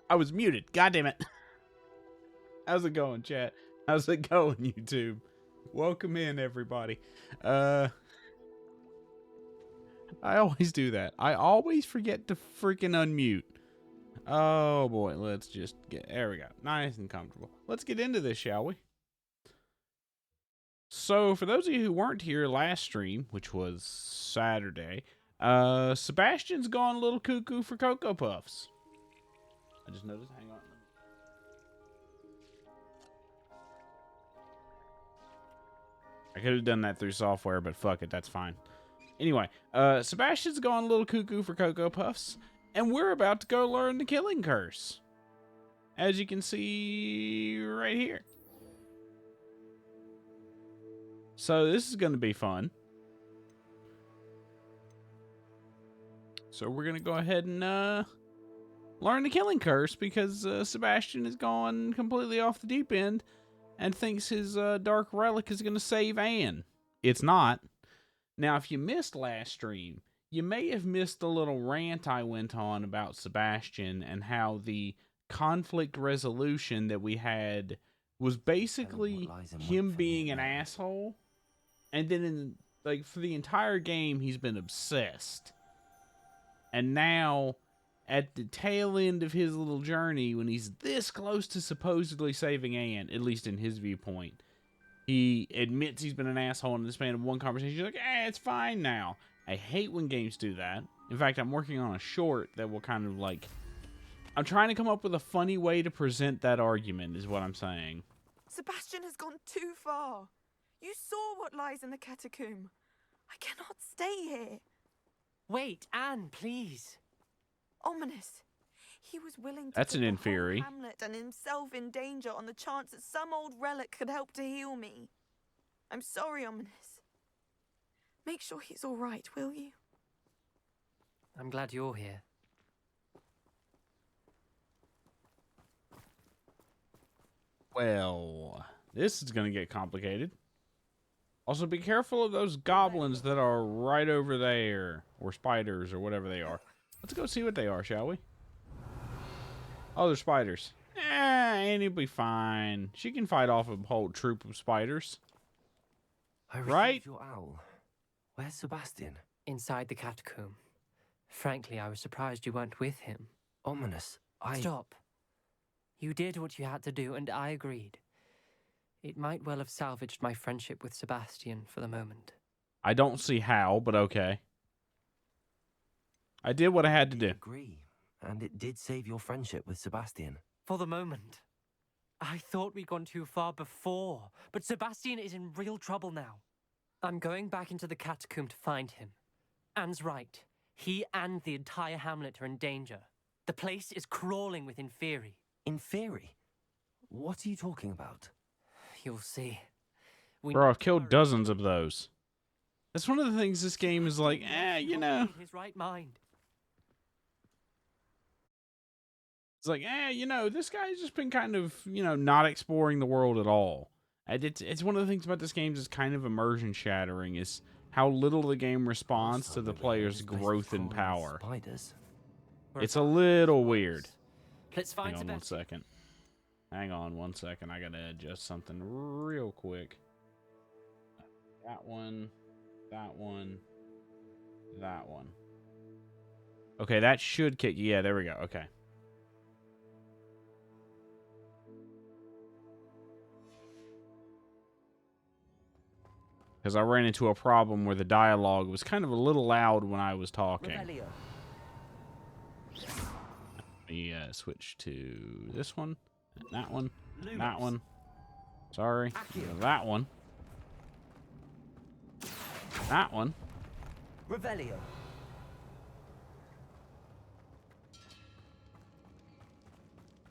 I was muted. God damn it. How's it going, chat? How's it going, YouTube? Welcome in, everybody. I always do that. I always forget to freaking unmute. Oh boy, let's just get, there we go. Nice and comfortable. Let's get into this, shall we? So, for those of you who weren't here last stream, which was Saturday, Sebastian's gone a little cuckoo for Cocoa Puffs. I just noticed, hang on. I could have done that through software, but fuck it, that's fine. Anyway, Sebastian's gone a little cuckoo for Cocoa Puffs, and we're about to go learn the killing curse. As you can see right here. So this is going to be fun. So we're going to go ahead and learn the killing curse because Sebastian has gone completely off the deep end and thinks his dark relic is going to save Anne. It's not. Now, if you missed last stream, you may have missed the little rant I went on about Sebastian and how the conflict resolution that we had was basically him being an asshole. And then, for the entire game, he's been obsessed. And now, at the tail end of his little journey, when he's this close to supposedly saving Anne, at least in his viewpoint, he admits he's been an asshole in the span of one conversation. He's like, it's fine now. I hate when games do that. In fact, I'm working on a short that will kind of I'm trying to come up with a funny way to present that argument, is what I'm saying. Sebastian has gone too far. You saw what lies in the catacomb. I cannot stay here. Wait, Anne, please. Ominous. He was willing to That's put an the inferi. whole Hamlet and himself in danger on the chance that some old relic could help to heal me. I'm sorry, Ominous. Make sure he's all right, will you? I'm glad you're here. Well, this is going to get complicated. Also, be careful of those goblins that are right over there. Or spiders, or whatever they are. Let's go see what they are, shall we? Oh, they're spiders. Annie'll be fine. She can fight off a whole troop of spiders. I received Right? your owl. Where's Sebastian? Inside the catacomb. Frankly, I was surprised you weren't with him. Ominous. Stop. You did what you had to do, and I agreed. It might well have salvaged my friendship with Sebastian for the moment. I don't see how, but okay. I did what I had to do. I agree. And it did save your friendship with Sebastian. For the moment. I thought we'd gone too far before, but Sebastian is in real trouble now. I'm going back into the catacomb to find him. Anne's right. He and the entire hamlet are in danger. The place is crawling with inferi. Inferi? What are you talking about? You'll see. Bro, I've killed dozens of those. That's one of the things this game is like, you know. His right mind. It's like, you know, this guy's just been kind of, not exploring the world at all. And it's one of the things about this game is kind of immersion shattering, is how little the game responds to the player's growth in power. Spiders. It's a little weird. Let's find Hang on one Sebastian. second. Hang on one second. I gotta adjust something real quick. That one. That one. That one. Okay, that should kick. Yeah, there we go. Okay. Because I ran into a problem where the dialogue was kind of a little loud when I was talking. Let me switch to this one, that one, that one. Sorry, that one. That one. Revelio.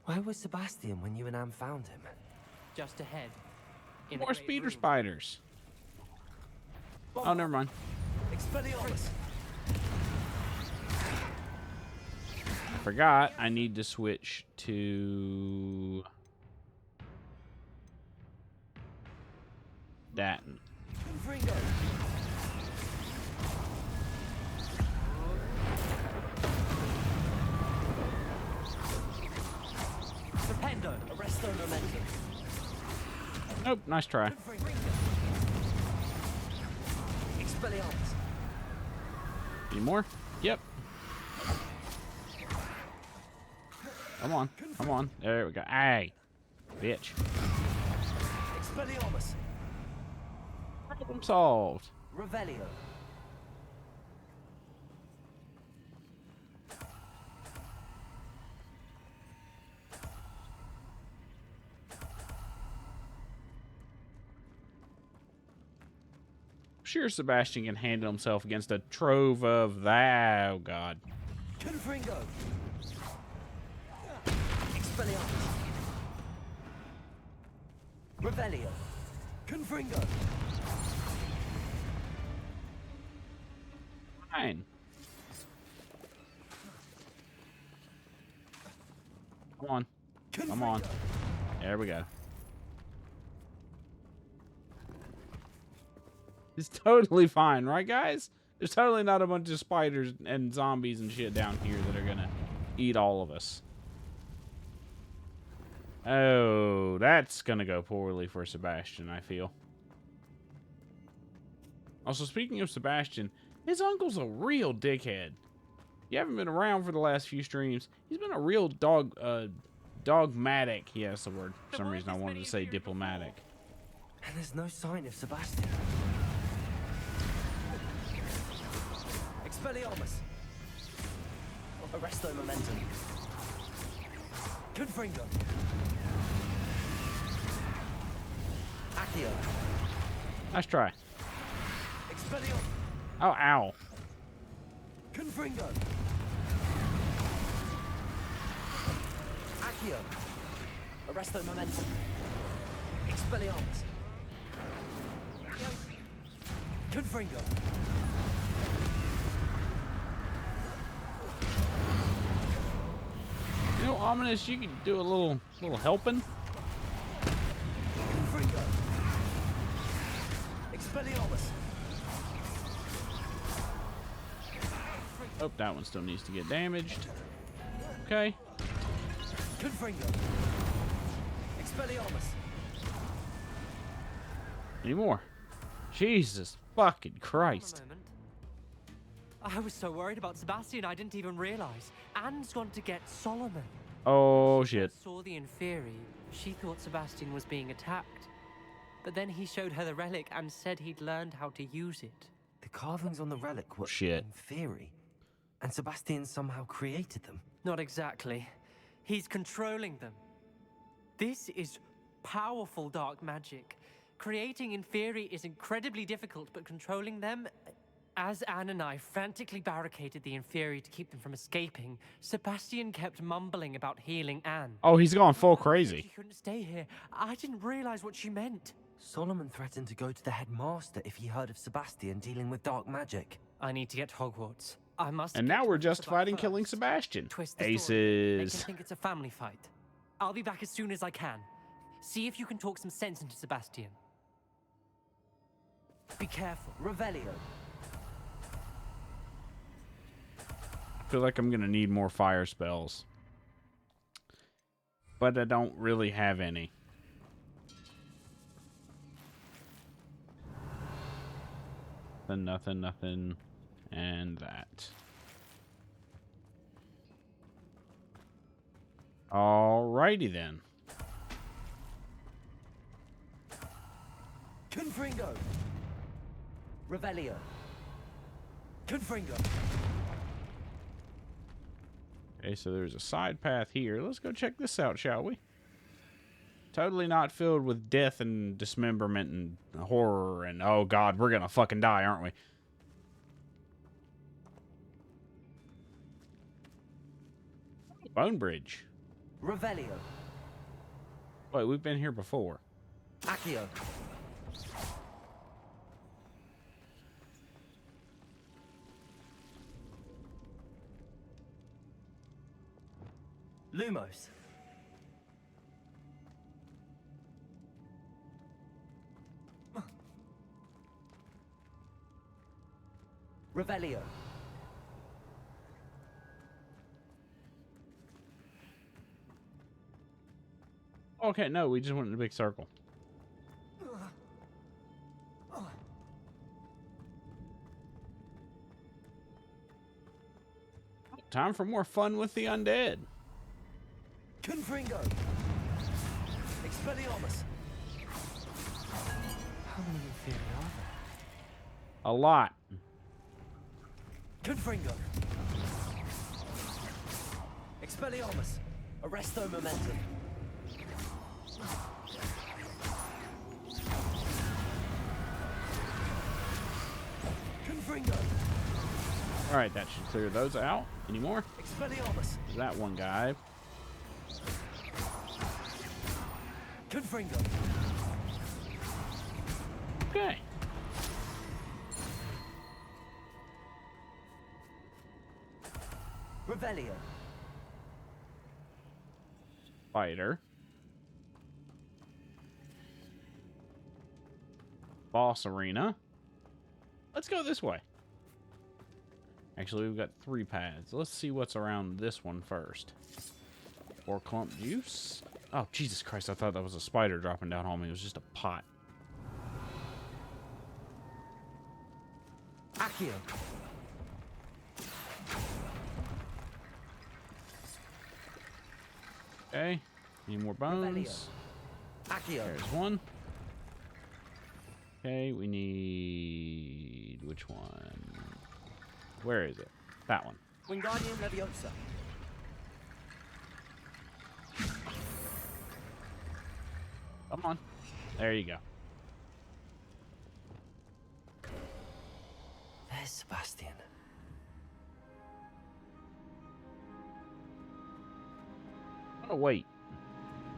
Where was Sebastian when you and Anne found him? Just ahead. In More the great speeder room. spiders. Oh, never mind. Expelliarmus. Forgot I need to switch to that. Fringo. Nope, nice try. Expelliarmus. Any more? Yep. Come on. Come on. There we go. Hey. Bitch. Expelliarmus. Problem solved. Revelio. Sure, Sebastian can handle himself against a trove of that. Oh, God. Confringo. Expelliarmus. Revelio. Confringo. Fine. Come on. Come on. There we go. It's totally fine, right, guys? There's totally not a bunch of spiders and zombies and shit down here that are gonna eat all of us. Oh, that's gonna go poorly for Sebastian, I feel. Also, speaking of Sebastian, his uncle's a real dickhead. You haven't been around for the last few streams. He's been a real dogmatic. Yeah, that's the word. For some reason I wanted to say diplomatic. And there's no sign of Sebastian. Expelliarmus. Arresto momentum. Confringo. Accio. Nice try. Expelliarmus. Oh, ow. Confringo. Accio. Arresto momentum. Expelliarmus. Confringo. You know, Ominous, you can do a little helping. Confringo. Expelliarmus. Oh, that one still needs to get damaged. Okay. Confringo. Expelliarmus. Any more? Jesus fucking Christ. Hold on a moment. I was so worried about Sebastian, I didn't even realize. Anne's gone to get Solomon. Oh, When she shit. first saw the Inferi, she thought Sebastian was being attacked. But then he showed her the relic and said he'd learned how to use it. The carvings on the relic were, Shit. in theory, and Sebastian somehow created them. Not exactly. He's controlling them. This is powerful dark magic. Creating Inferi is incredibly difficult, but controlling them... As Anne and I frantically barricaded the Inferi to keep them from escaping, Sebastian kept mumbling about healing Anne. Oh, he's gone full She crazy. couldn't stay here. I didn't realize what she meant. Solomon threatened to go to the headmaster if he heard of Sebastian dealing with dark magic. I need to get to Hogwarts. I must. And get now to we're Professor justified in Buck killing first. Sebastian. Twist the story. Make him Aces. think it's a family fight. I'll be back as soon as I can. See if you can talk some sense into Sebastian. Be careful. Revelio. I feel like I'm gonna need more fire spells. But I don't really have any. Nothing, and that. Alrighty then. Confringo. Revelio. Confringo. Okay, so there's a side path here. Let's go check this out, shall we? Totally not filled with death and dismemberment and horror and, oh god, we're gonna fucking die, aren't we? Bone Bridge. Revelio. Wait, we've been here before. Accio. Lumos. Revelio. Okay, no, we just went in a big circle. time for more fun with the undead. Confringo! Expelliarmus! How many inferi are there? A lot. Confringo! Expelliarmus! Arresto momentum! Confringo! Alright, that should clear those out. Any more? Expelliarmus! There's that one guy. Confringo! Okay. Revelio! Fighter. Boss arena. Let's go this way. Actually, we've got 3 paths. Let's see what's around this one first. 4 clump juice. Oh, Jesus Christ. I thought that was a spider dropping down on me. It was just a pot. Accio! Okay. Any more bones? Accio! There's one. Okay, we need... which one? Where is it? That one. Wingardium Leviosa! Come on. There you go. There's Sebastian. I'm gonna wait.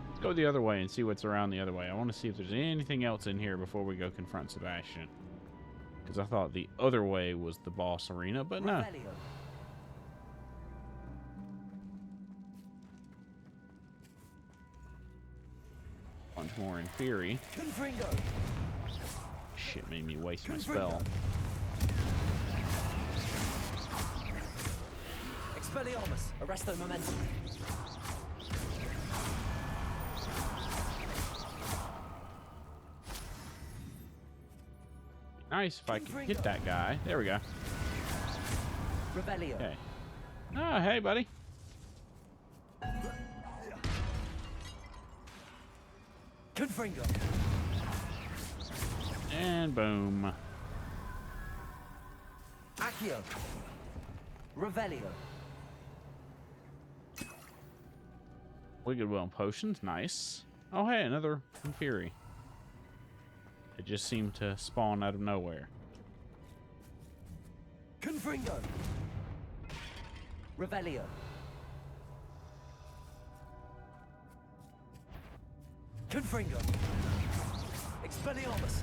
Let's go the other way and see what's around the other way. I want to see if there's anything else in here before we go confront Sebastian. Because I thought the other way was the boss arena, but no. Revelio. Bunch more in theory. Confringo! Shit made me waste my spell. Expelliarmus! Arresto momentum! Nice if I could hit that guy. There we go. Revelio. Okay. Oh, hey, buddy. Confringo! And boom. Accio! Revelio. Wicked Well potions. Nice. Oh, hey, another Fury. It just seemed to spawn out of nowhere. Confringo! Revelio. Confringo! Expelliarmus!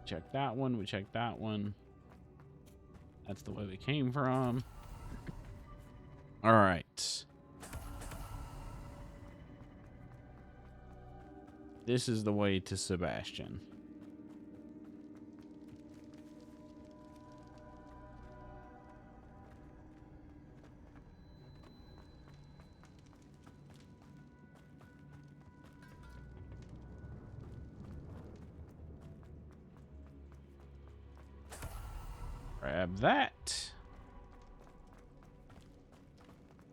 Check that one. We checked that one. That's the way we came from. All right. This is the way to Sebastian. Grab that.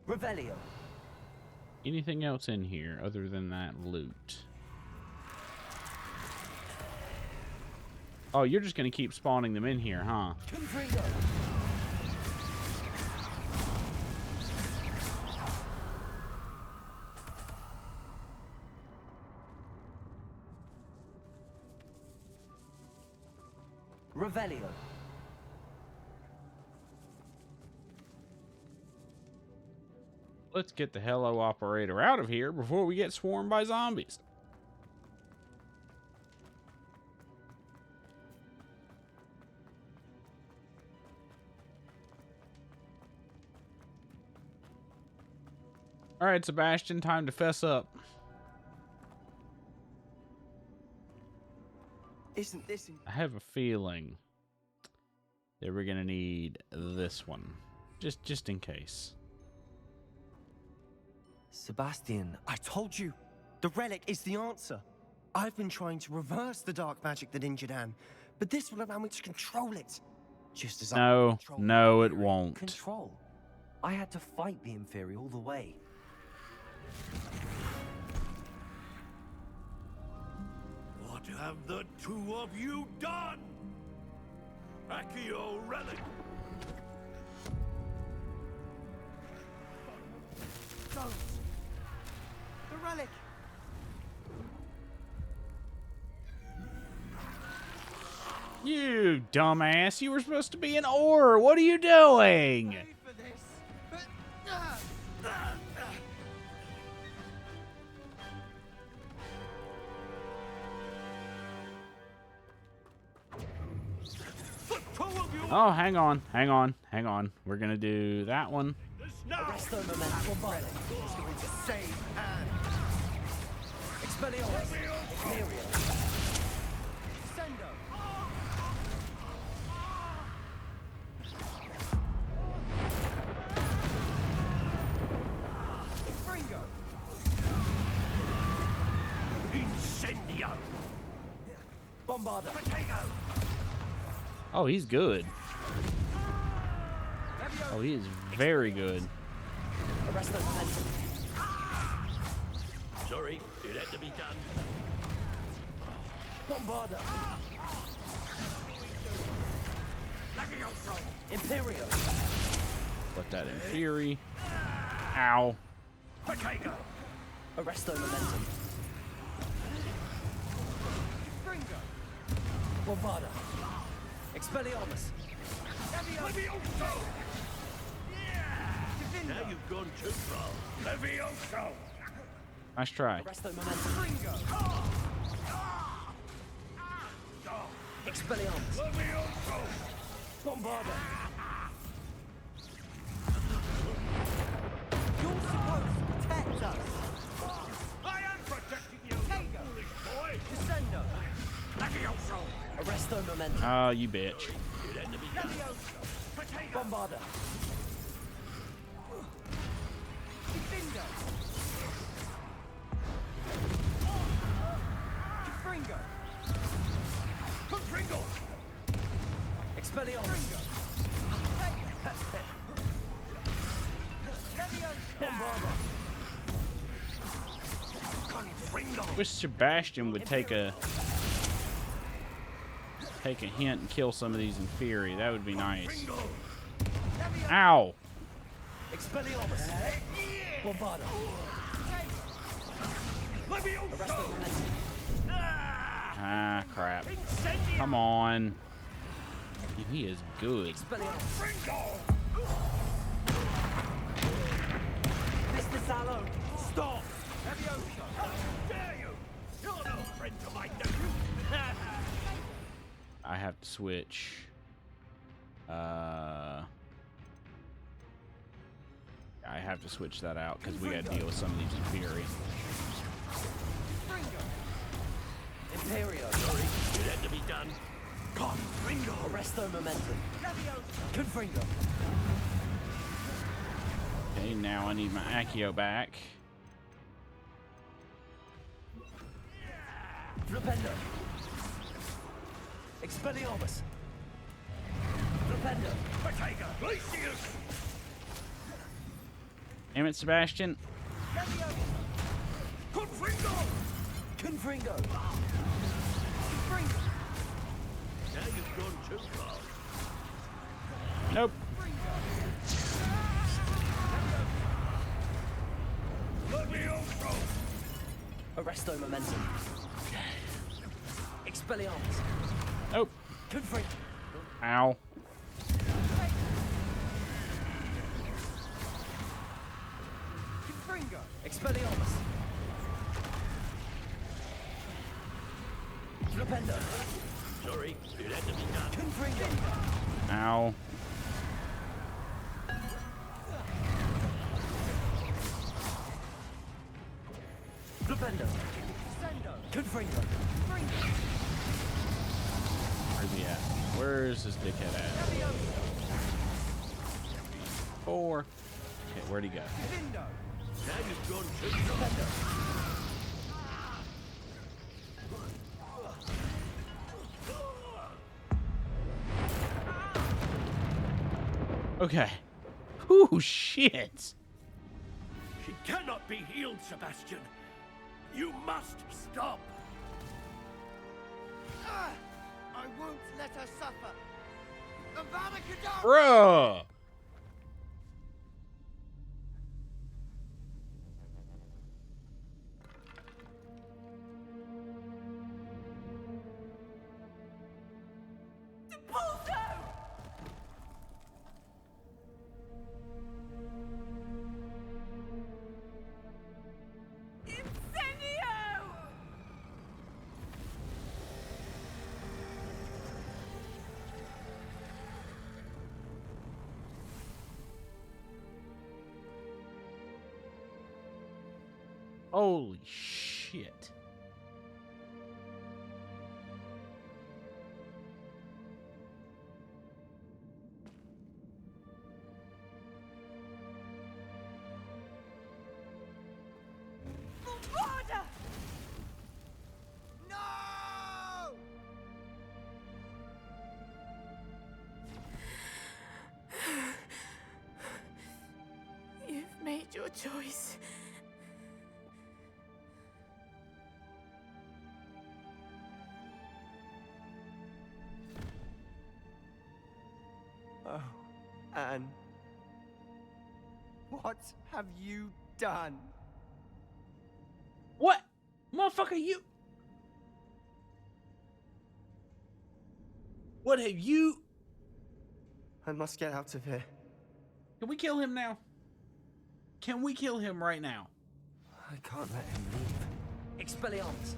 Revelio. Anything else in here other than that loot? Oh, you're just going to keep spawning them in here, huh? Confringo! Revelio. Let's get the Hello Operator out of here before we get swarmed by zombies. All right, Sebastian, time to fess up. Isn't this... I have a feeling that we're gonna need this one, just in case. Sebastian, I told you, the relic is the answer. I've been trying to reverse the dark magic that injured Anne, but this will allow me to control it. Just as I No, controlled no, the it Inferi. won't. Control. I had to fight the Inferi all the way. What have the two of you done? Accio relic. Don't! The relic! You dumbass! You were supposed to be an ore. What are you doing? For this. Oh, hang on, hang on, hang on. We're gonna do that one. Arrest the momentum. It's going to save Anne. Expelliarmus. Imperial. Sendo. Fringo. Incendio. Bombarda. Oh, he's good. Oh, he is very good. Arrest the momentum. Sorry, it had to be done. Bombarda. Imperial. Let that in fury. Ow. Potato. Arrest the momentum. Fringo. Bombarda. Expelliarmus. Levioso. Now you've gone too far. Levioso. Nice try. Arrest the momentum. Fringo. Expelliarmus. Levioso. Bombarda. You're supposed to protect us. I am protecting you, foolish boy. Descendo. Levioso. Arrest the momentum. Oh, you bitch. It had to be done. Potato. Bombarda. Defendo. Fringo. Confringo. Expelliarmus. Bombarda. Confringo. Wish Sebastian would take a hint and kill some of these in fury. That would be nice. Confringo. Ow. Expelliarmus. Bombarda. Levioso. Ah, crap. Incendio. Come on. He is good. Expelliarmus. Confringo. Mr. Sallow. Stop. How dare you? You're no friend to my nephew. I have to switch. I have to switch that out because we got to deal with some of these in fury. Imperio. Sorry, it had to be done. Confringo. Arresto momentum. Confringo. Okay, now I need my Accio back. Flipendo. Expelliarmus. Flipendo. Potato. Glacius. Damn it, Sebastian. Confringo. Confringo. Now you've gone too far. Nope. Levioso. Arresto momentum. Expelliarmus. Nope. Confringo. Ow. Confringo. Expelliarmus. Flipendo. Sorry, it had to be done. Confringo. Ow. Flipendo. Confringo. Where's he at? Where's this dickhead at? 4. Okay, where'd he go? Now you've gone too far. Okay. Ooh, shit. She cannot be healed, Sebastian. You must stop. I won't let her suffer. Avada Kedavra! Bruh. Holy shit. No! You've made your choice. Oh, Anne. What have you done? What? Motherfucker, you... What have you... I must get out of here. Can we kill him now? Can we kill him right now? I can't let him leave. Expelliarmus.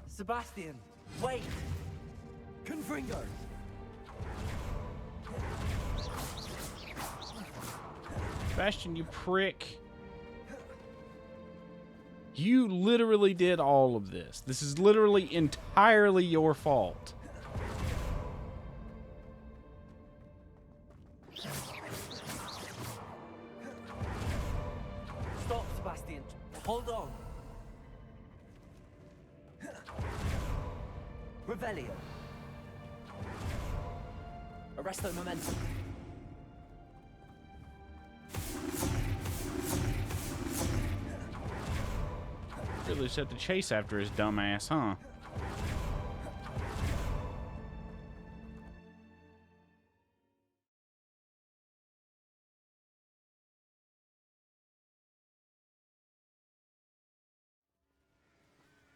Sebastian, wait! Confringo! Sebastian, you prick. You literally did all of this. This is literally entirely your fault. Stop, Sebastian. Hold on. Revelio. Arresto momentum. Really set the chase after his dumb ass, huh?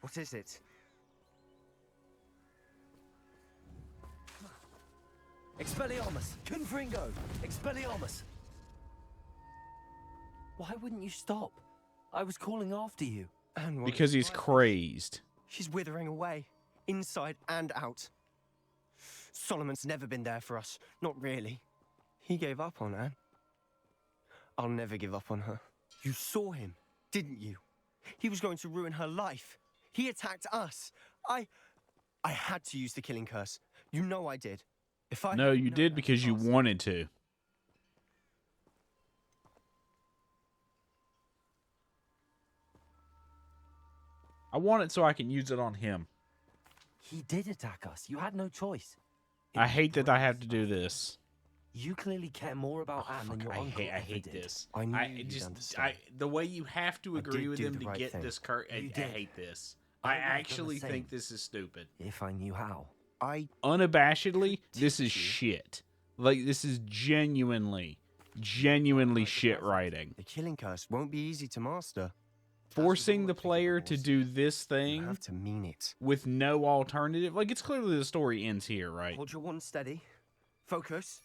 What is it? Expelliarmus! Confringo! Expelliarmus! Why wouldn't you stop? I was calling after you. Anne won't Because he's survive. crazed. She's withering away, inside and out. Solomon's never been there for us. Not really. He gave up on Anne. I'll never give up on her. You saw him, didn't you? He was going to ruin her life. He attacked us. I had to use the killing curse. You know I did. If I No, hadn't you known did that because you bastard- wanted to. I want it so I can use it on him. He did attack us. You had no choice. I hate that I have to do this. You clearly care more about Anne than Fuck, your I uncle hate ever hate did. this. I knew I you'd just understand. the way you have to I agree did with do him the to right get thing. this curt. I You did. hate this. I I would have done the actually same. think this is stupid. If I knew how. I Unabashedly, this is teach you. shit. Like, this is genuinely shit writing. The killing curse won't be easy to master. Forcing the player to do this You thing have to mean it. with no alternative. Like, it's clearly the story ends here, right? Hold your one steady. Focus.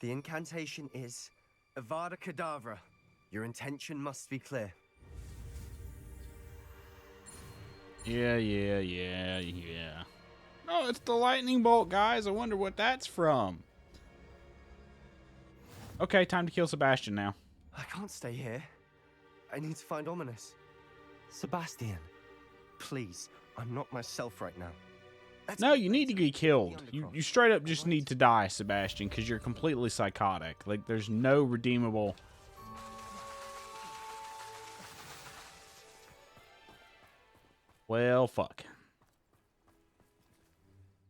The incantation is Avada Kedavra. Your intention must be clear. Yeah. Oh, it's the lightning bolt, guys. I wonder what that's from. Okay, time to kill Sebastian now. I can't stay here. I need to find Ominous. Sebastian. Please, I'm not myself right now. No, you need to be killed. You straight up just need to die, Sebastian, because you're completely psychotic. Like, there's no redeemable... Well, fuck.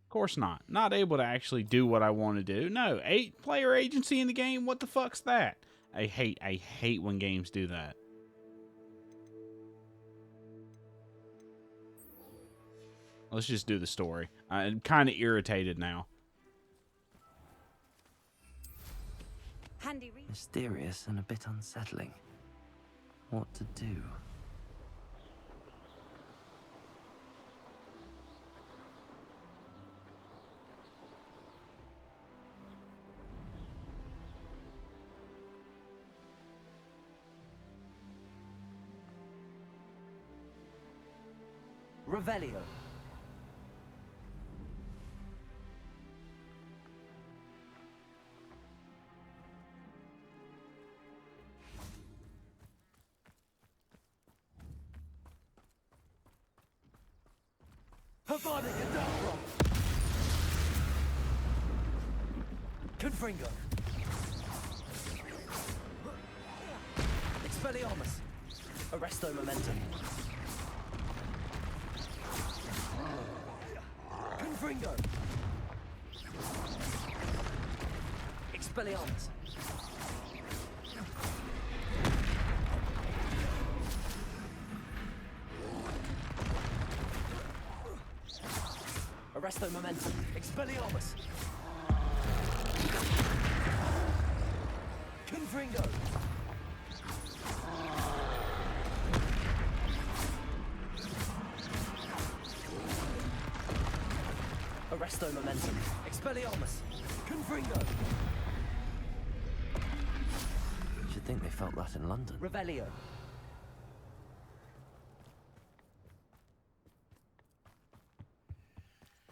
Of course not. Not able to actually do what I want to do. No, 8-player agency in the game? What the fuck's that? I hate when games do that. Let's just do the story. I'm kind of irritated now. Mysterious and a bit unsettling. What to do? Revelio. Havana Gaddafi. Confringo. Expelliarmus. Arresto Momentum. Confringo. Expelliarmus. Arresto Momentum. Expelliarmus. Confringo. Arresto Momentum. Expelliarmus. Confringo. Should think they felt that in London. Revelio.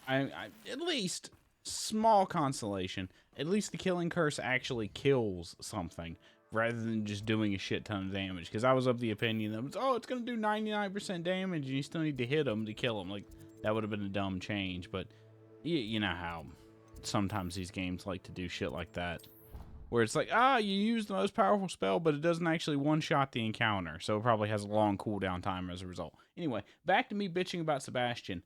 At least small consolation. At least the killing curse actually kills something rather than just doing a shit ton of damage. Because I was of the opinion that it's going to do 99% damage and you still need to hit them to kill them. Like, that would have been a dumb change. But you know how sometimes these games like to do shit like that. Where it's like, you use the most powerful spell, but it doesn't actually one-shot the encounter. So it probably has a long cooldown time as a result. Anyway, back to me bitching about Sebastian.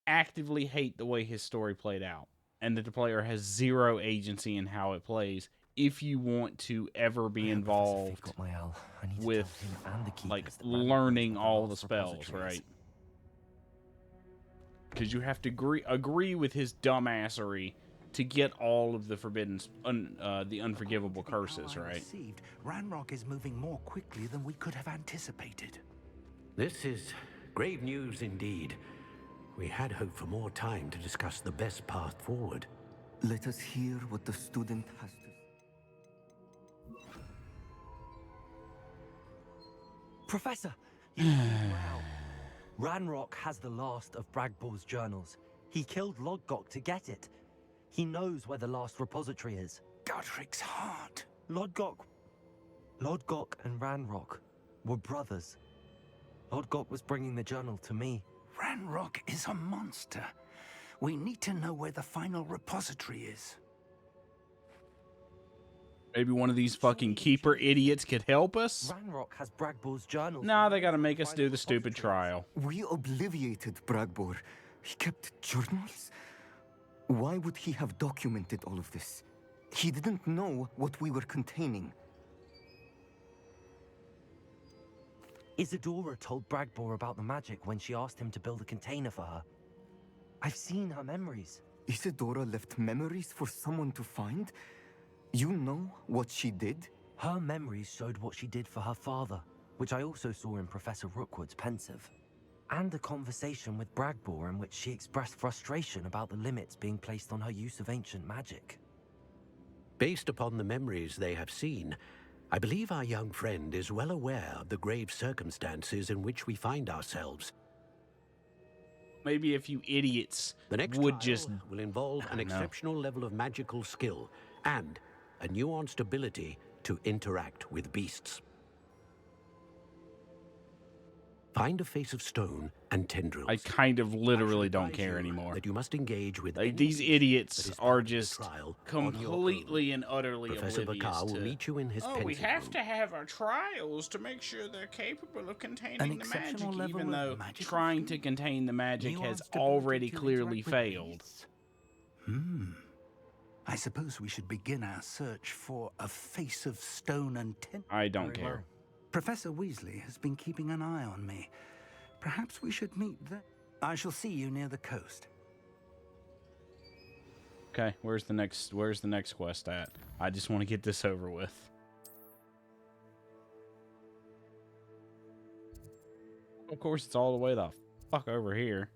Actively hate the way his story played out, and that the player has zero agency in how it plays if you want to ever be involved with like learning all the spells, right? Because you have to agree with his dumbassery to get all of the the unforgivable curses, right? Ranrock is moving more quickly than we could have anticipated. This is grave news indeed. We had hoped for more time to discuss the best path forward. Let us hear what the student has to say. Professor, you wow. Ranrock has the last of Bragbor's journals. He killed Lodgok to get it. He knows where the last repository is. Godric's heart. Lodgok and Ranrock were brothers. Lodgok was bringing the journal to me. Ranrock is a monster. We need to know where the final repository is. Maybe one of these fucking keeper idiots could help us? Ranrock has Bragbor's journal. Nah, they gotta make us do the stupid trial. We obliviated Bragbor. He kept journals? Why would he have documented all of this? He didn't know what we were containing. Isadora told Bragbor about the magic when she asked him to build a container for her. I've seen her memories. Isadora left memories for someone to find? You know what she did? Her memories showed what she did for her father, which I also saw in Professor Rookwood's pensive. And a conversation with Bragbor in which she expressed frustration about the limits being placed on her use of ancient magic. Based upon the memories they have seen, I believe our young friend is well aware of the grave circumstances in which we find ourselves. Maybe if you idiots The next would trial just... will involve an exceptional level of magical skill and a nuanced ability to interact with beasts. Find a face of stone and tendrils. I kind of literally don't advise care you anymore. That you must engage with Like, any these that idiots is are part of the just trial on your completely own. and utterly Professor oblivious Bakar will to, meet you in his oh, we pensive have room. to have our trials to make sure they're capable of containing An the magic, exceptional level even of though magical trying to skill? contain the magic has Nuanced ability already to clearly interact with failed. beasts? I suppose we should begin our search for a face of stone and tin. I don't care. Professor Weasley has been keeping an eye on me. Perhaps we should meet there. I shall see you near the coast. Okay, where's the next quest at? I just want to get this over with. Of course, it's all the way the fuck over here.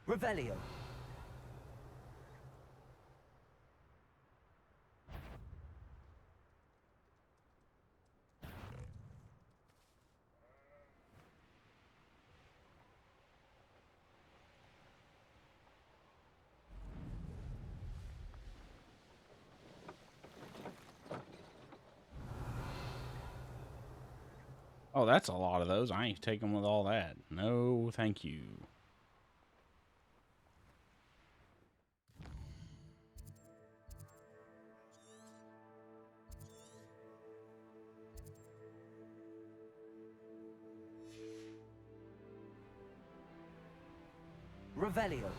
Revelio. Oh, that's a lot of those. I ain't taking with all that. No, thank you. Revelio.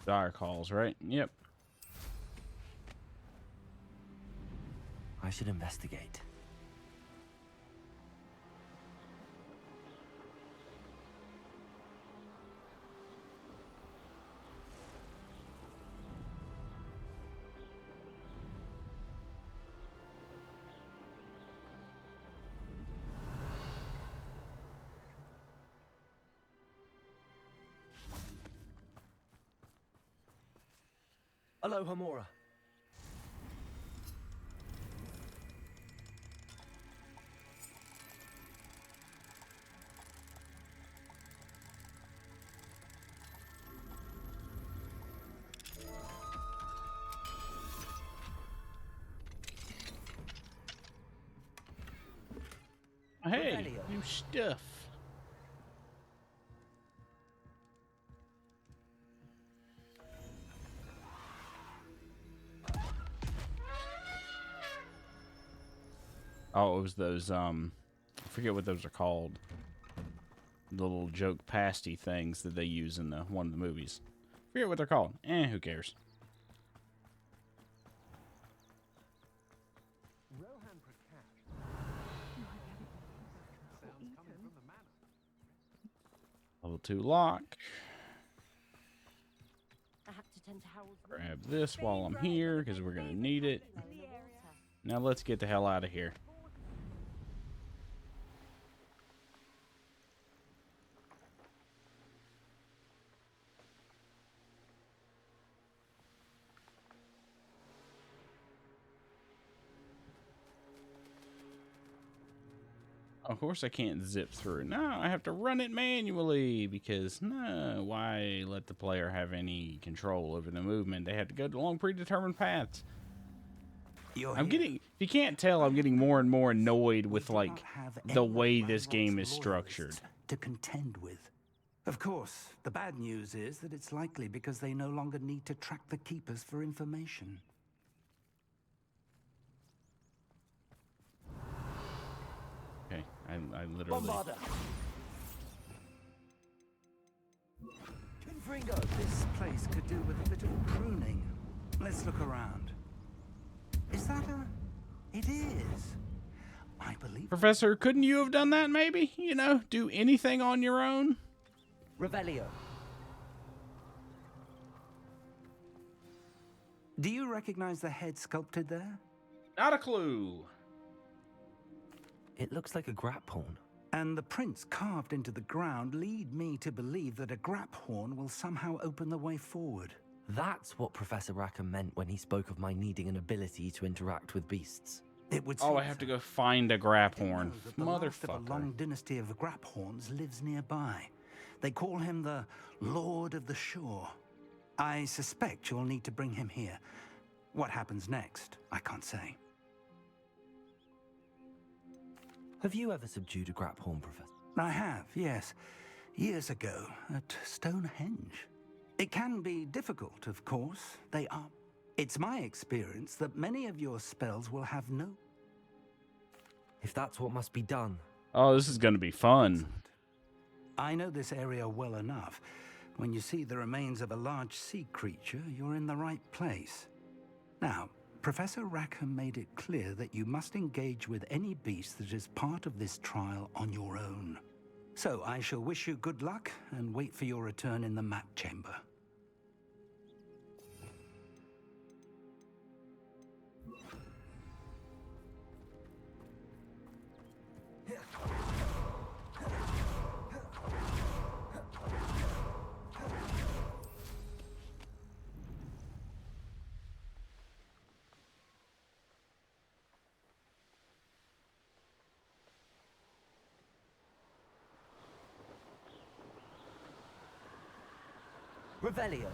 Dire calls, right? Yep. I should investigate. Hello, Hamora. Hey, Revelio. new stuff. Oh, it was those, I forget what those are called. The little joke pasty things that they use in one of the movies. Forget what they're called. Who cares? Level 2 lock. Grab this while I'm here, because we're going to need it. Now let's get the hell out of here. Of course I can't zip through. No, I have to run it manually because no, why let the player have any control over the movement? They have to go along predetermined paths. I'm getting, if you can't tell, I'm getting more and more annoyed with like the way this game is structured. To contend with. Of course, the bad news is that it's likely because they no longer need to track the keepers for information. Okay, I literally. Bombarda. Confringo. This place could do with a bit of pruning. Let's look around. Is that a... It is. I believe... Professor, couldn't you have done that maybe? You know, do anything on your own? Revelio. Do you recognize the head sculpted there? Not a clue. It looks like a grapphorn. And the prints carved into the ground lead me to believe that a grap horn will somehow open the way forward. That's what Professor Rackham meant when he spoke of my needing an ability to interact with beasts. It would Oh, seem I have to so. go find a grap They know horn. that the last of a Motherfucker. long dynasty of grap horns lives nearby. They call him the Lord of the Shore. I suspect you'll need to bring him here. What happens next, I can't say. Have you ever subdued a grap horn, Professor? I have, yes. Years ago, at Stonehenge. It can be difficult, of course. They are. It's my experience that many of your spells will have no... If that's what must be done. Oh, this is going to be fun. I know this area well enough. When you see the remains of a large sea creature, you're in the right place. Now, Professor Rackham made it clear that you must engage with any beast that is part of this trial on your own. So I shall wish you good luck and wait for your return in the map chamber. Revelio.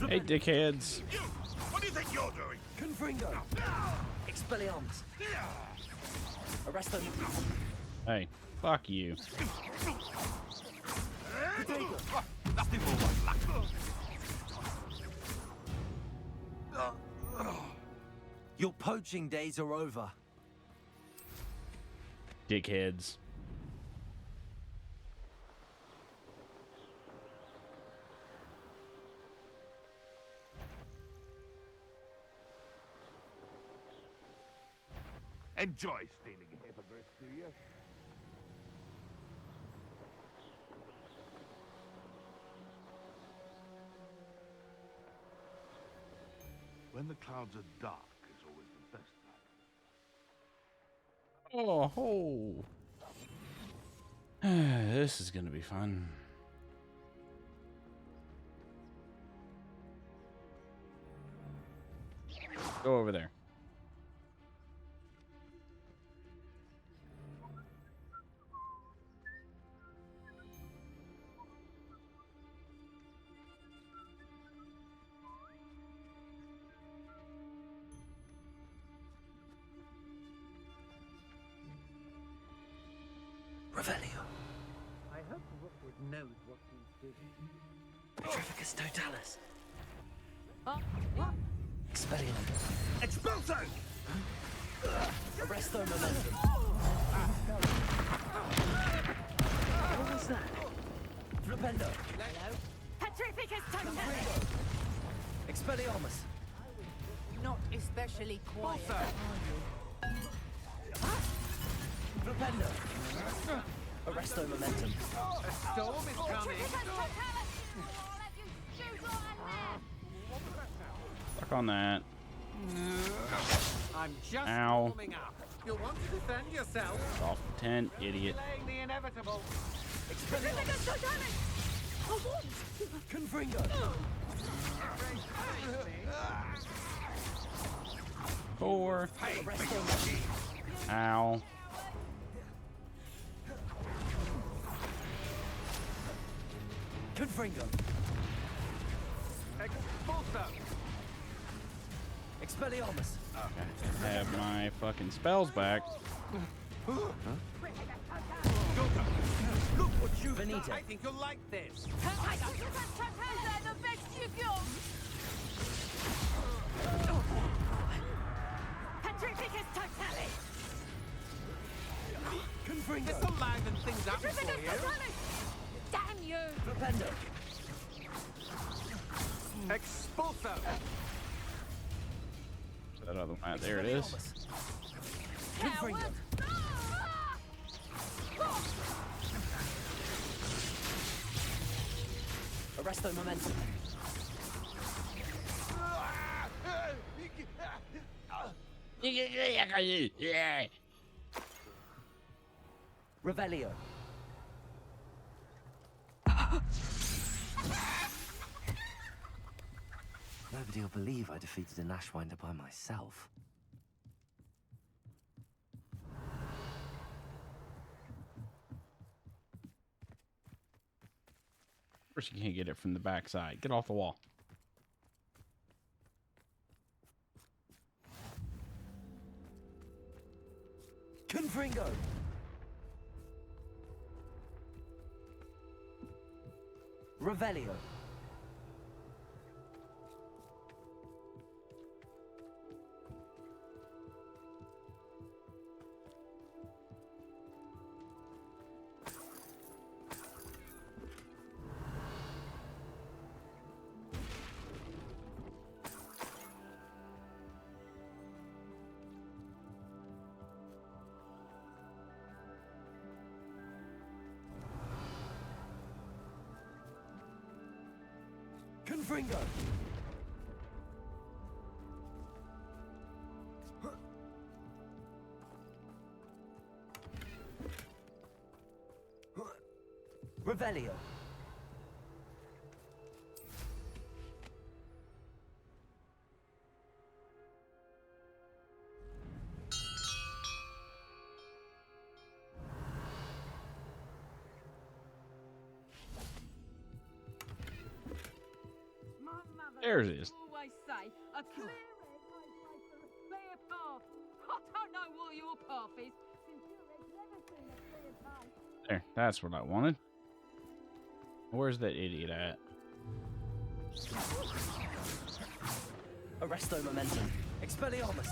Hey, dickheads. You! What do you think you're doing? Confringo. Expelliarmus. Arrest them. Hey, fuck you. Nothing more like luck. Your poaching days are over. Dickheads. Enjoy stealing a hippogriff, do you? When the clouds are dark is always the best time. Oh, ho. This is gonna be fun. Go over there. Revelio. I hope Rookwood knows what he's doing. Petrificus totalis. Expelliarmus. Expulso! Arresto momentum. What was that? Flipendo. Petrificus Confringo. Expelliarmus. Not especially quiet. Flipendo. Arresto momentum. A storm is coming. Fuck on that. I'm just Ow. warming up. You'll want to defend yourself. Get off the tent, idiot. Delaying the inevitable. Confringo. Four. Arresto momentum. Ow. Confringo. Expulso. Expelliarmus. I have my fucking spells back. Venita. I think you'll like this. Confringo. This'll liven things up for you. Damn you! Flipendo. Expulso. That other one. There it is. Confringo. Arresto momentum. Revelio. Nobody will believe I defeated an Ashwinder by myself. Of course, you can't get it from the backside. Get off the wall. Confringo! Revelio. Confringo! Revelio. There it is. Always say a clear egg makes for a clear path. I don't know what your path is, since your egg's never seen a clear path. There, that's what I wanted. Where's that idiot at? Arresto momentum. Expelliarmus.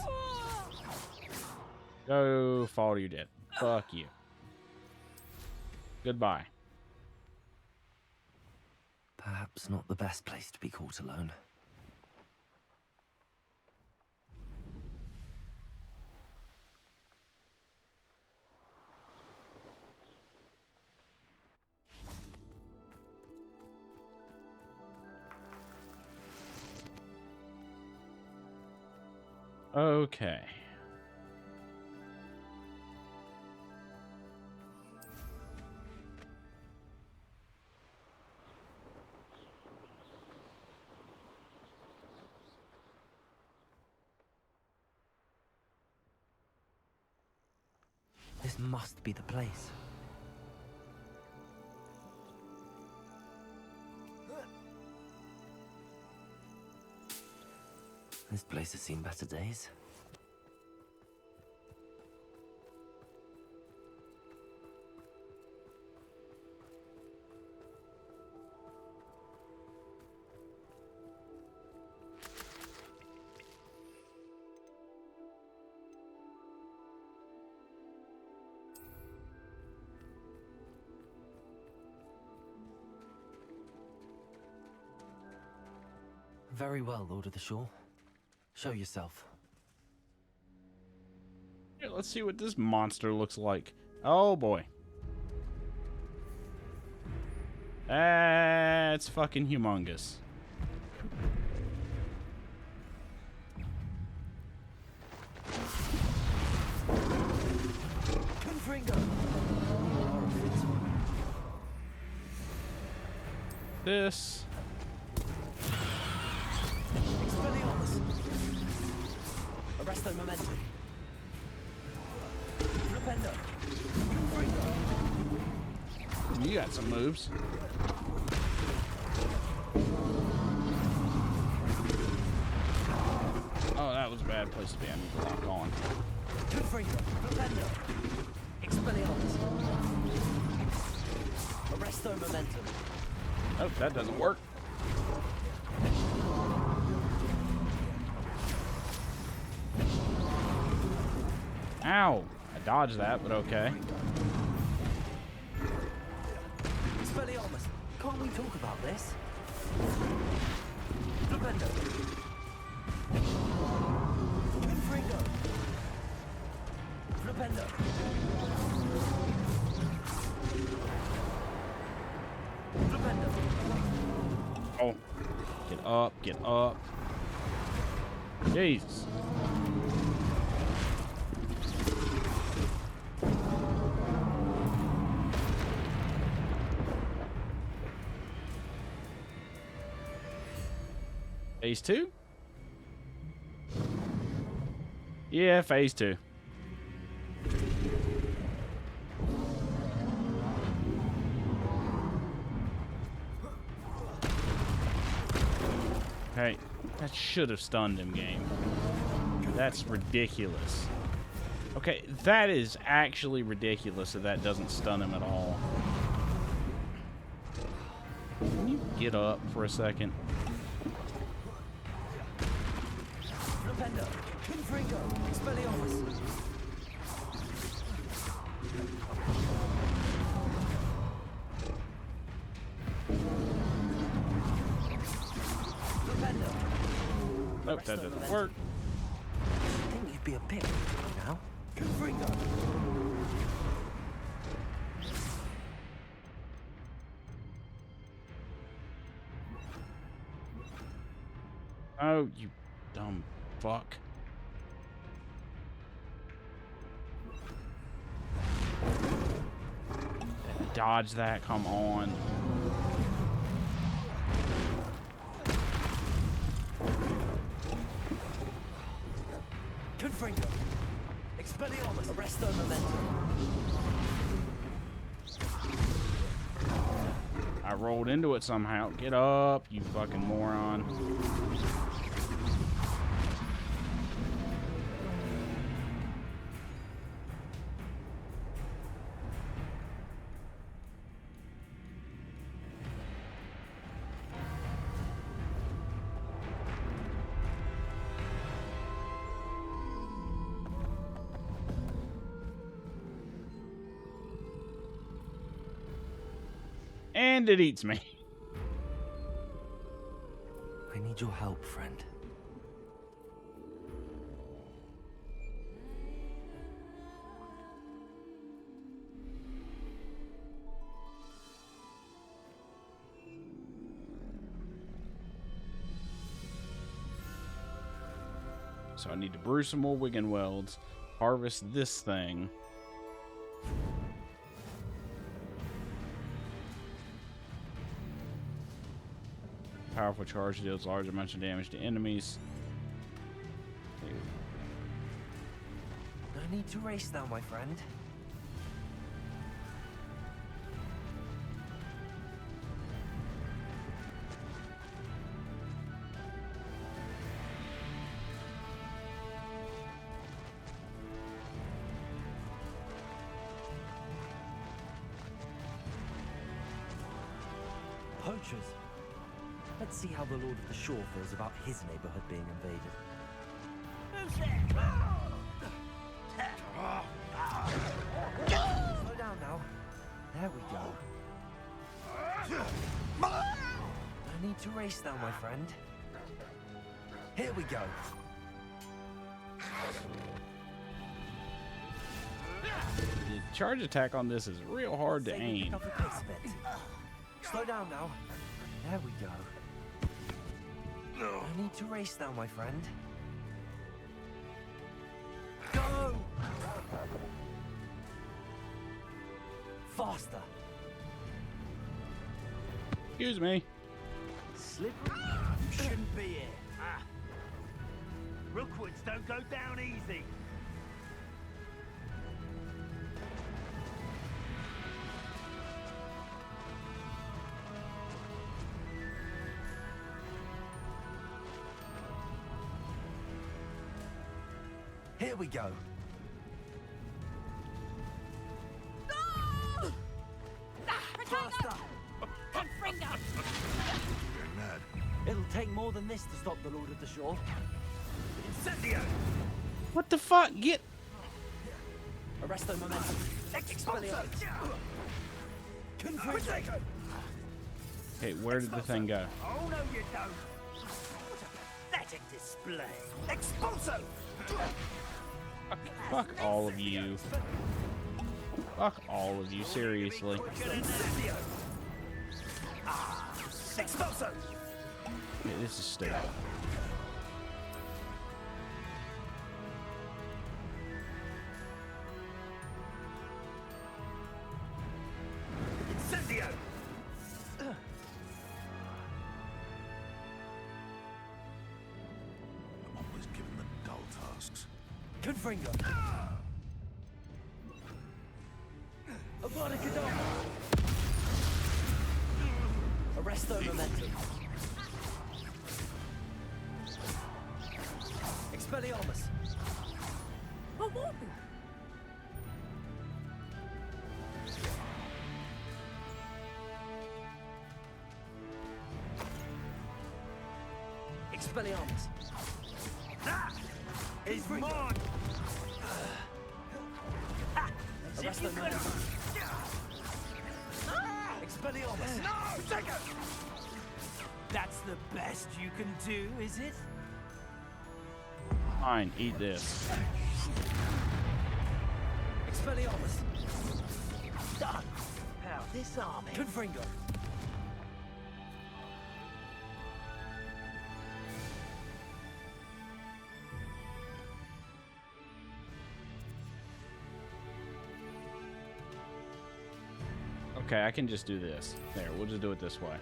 Go fall to your death. Fuck you. Goodbye. Perhaps not the best place to be caught alone. Okay. This must be the place. This place has seen better days. Very well, Lord of the Shore. Show yourself. Here, let's see what this monster looks like. Oh boy. That's fucking humongous. This. Arresto momentum. Flipendo. You got some moves. Oh, that was a bad place to be. I need to lock on. Flipendo. Expelliarmus. Arresto momentum. Oh, that doesn't work. Ow! I dodged that, but okay. Expelliarmus. Can't we talk about this? Flipendo. Confringo. Flipendo. Flipendo. up, get up. Jesus. Phase 2? Yeah, phase 2. Okay, that should have stunned him, game. That's ridiculous. Okay, that is actually ridiculous that that doesn't stun him at all. Can you get up for a second? Nope, that doesn't work. I think you'd be a bit now. Oh, you dumb fuck. Dodge that, come on. Confringo. Expelliarmus. Arresto momentum. I rolled into it somehow. Get up, you fucking moron. And it eats me. I need your help, friend. So I need to brew some more Wigan welds, harvest this thing. Powerful charge deals large amounts of damage to enemies. No need to race now, my friend. Poachers. Let's see how the Lord of the Shore feels about his neighborhood being invaded. Slow down now. There we go. No need to race now, my friend. Here we go. The charge attack on this is real hard to aim. Slow down now. There we go. No need to race now, my friend. Go! Faster. Excuse me. Slippery. You shouldn't be here. Rookwoods don't go down easy. Here we go. Faster. It'll take more than this to stop the Lord of the Shore. Incendio! What the fuck? Get. Arresto momentum. Expelliarmus. Confringo. Okay, where did the thing go? Oh, no, you don't. Pathetic display. Expulso! Fuck all of you. Fuck all of you, seriously. Expulso! Yeah, this is stupid. Incendio! I'm always given the dull tasks. Confringo! Abracadabra! Arresto momentum. Expelliarmus! Expelliarmus! Ah! He's mine! Arresto momentum. Expelliarmus! No! Take it! That's the best you can do, is it? Fine, eat this. Expelliarmus! Done. Now disarm him. Confringo! Okay, I can just do this. There, we'll just do it this way.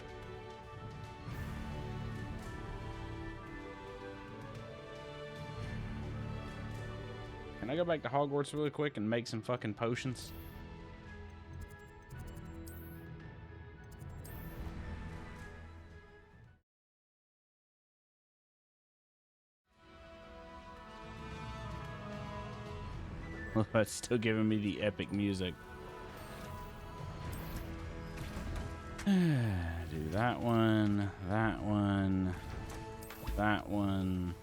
Can I go back to Hogwarts really quick and make some fucking potions? That's still giving me the epic music. Do that one, that one, that one.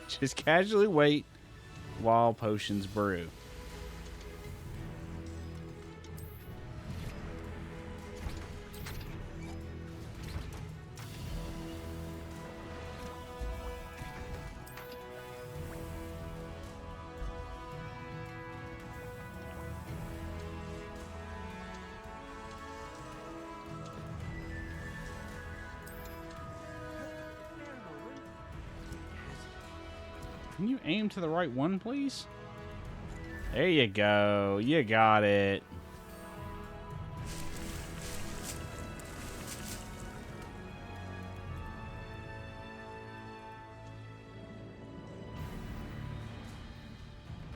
Just casually wait while potions brew. Can you aim to the right one, please? There you go. You got it.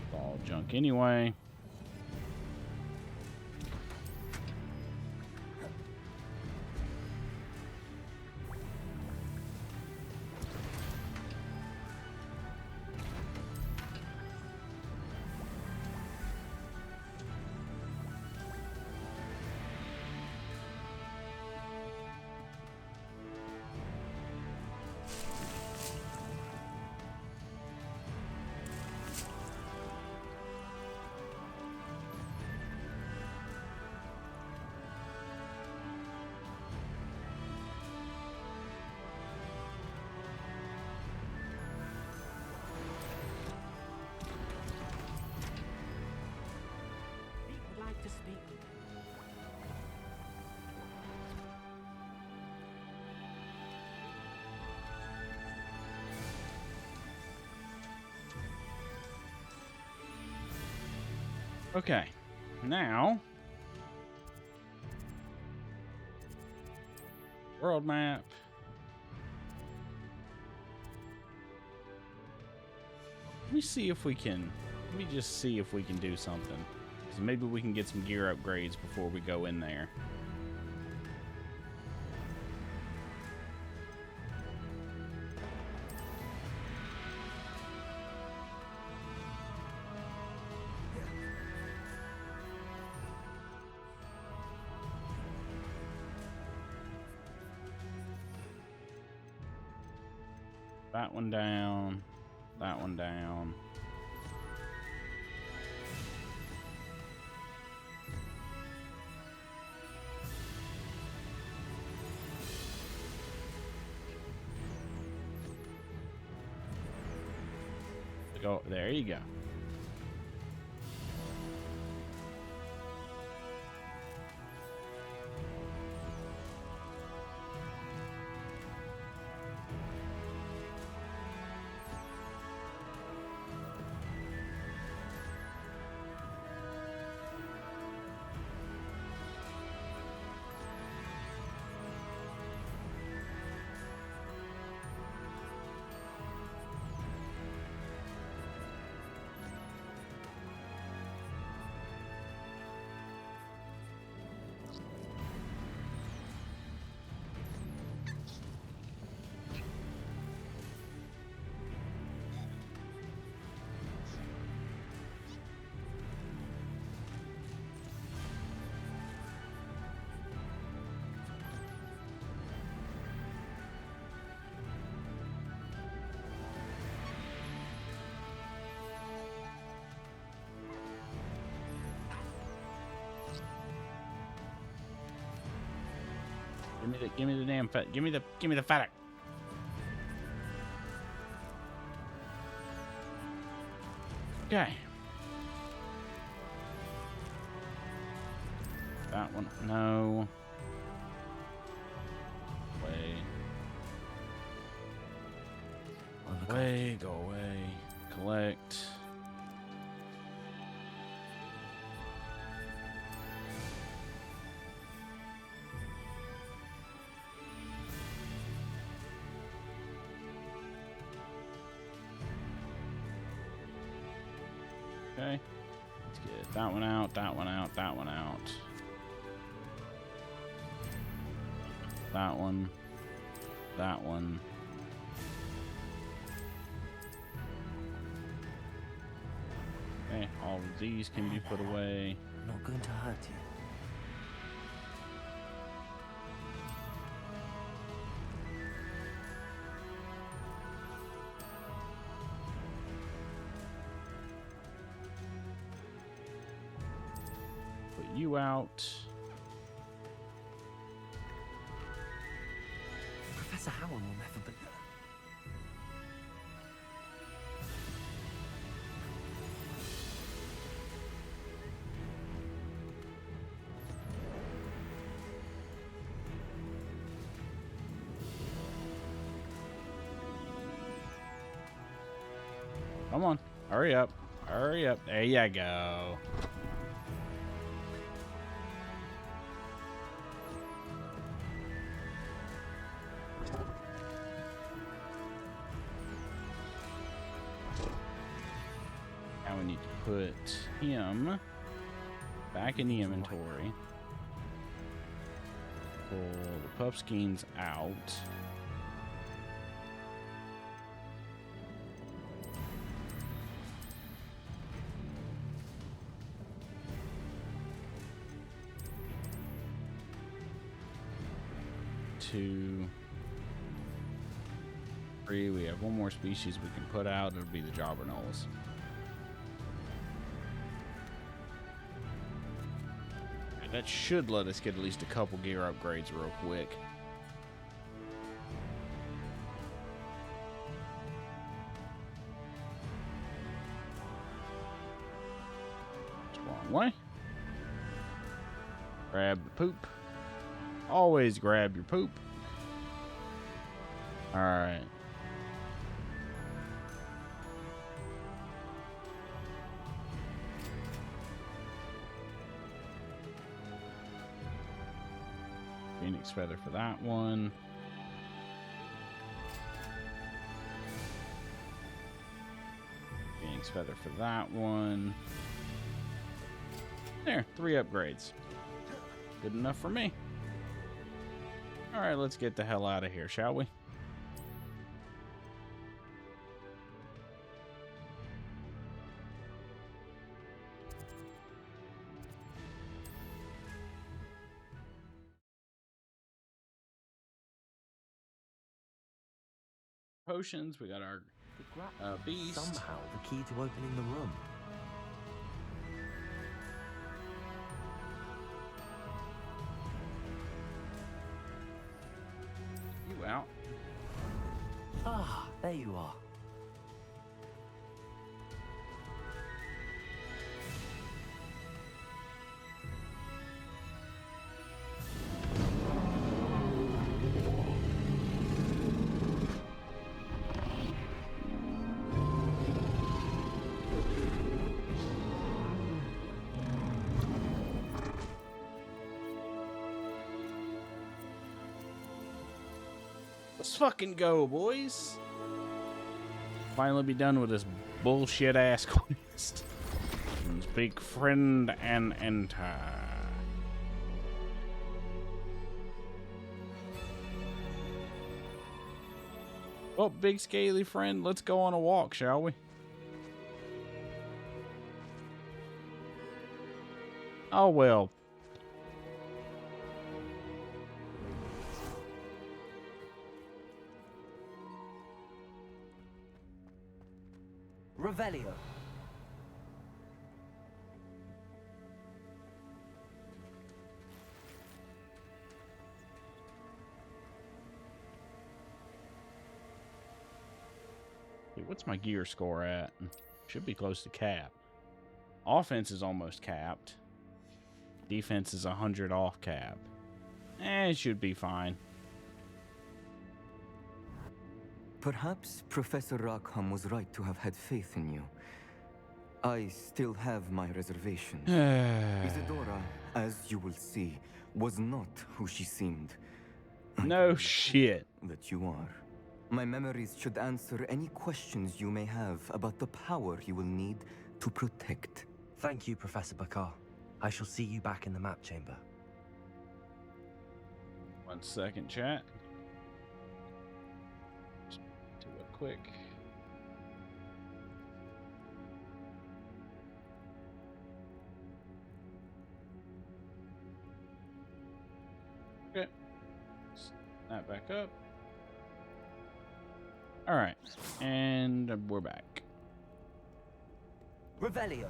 It's all junk anyway. Would like to speak with you. Okay, now world map. Let me see if we can. Let me just see if we can do something. So maybe we can get some gear upgrades before we go in there. That one down. That one down. Go there. You go. Give me the damn fet. Give me the FedEx. Okay. That one, no. Way. Way, go away. Collect. Okay. Let's get that one out, that one out, that one out. That one. That one. Okay, all of these can be put away. Not going to hurt you. Put you out. Professor Howell will never be. Come on. Hurry up. Hurry up. There you go. Now we need to put him back in the inventory. Pull the puffskeins out. Two, three. We have one more species we can put out. It'll be the Jobberknolls. That should let us get at least a couple gear upgrades real quick. It's the wrong way. Grab the poop. Always grab your poop. All right. Phoenix feather for that one. Phoenix feather for that one. There, 3 upgrades. Good enough for me. All right, let's get the hell out of here, shall we? Potions, we got our beast. Somehow the key to opening the room. You out. Ah, there you are. Let's fucking go, boys. Finally be done with this bullshit ass quest. Speak friend and enter. Well, big scaly friend, let's go on a walk, shall we? Oh well. Revelio. What's my gear score at? Should be close to cap. Offense is almost capped. Defense is 100 off cap. It should be fine. Perhaps Professor Rackham was right to have had faith in you. I still have my reservations. Isadora, as you will see, was not who she seemed. No shit. That you are. My memories should answer any questions you may have about the power you will need to protect. Thank you, Professor Bakar. I shall see you back in the map chamber. 1 second, chat. Just do it quick. Okay. Snap back up. All right, and we're back. Revelio.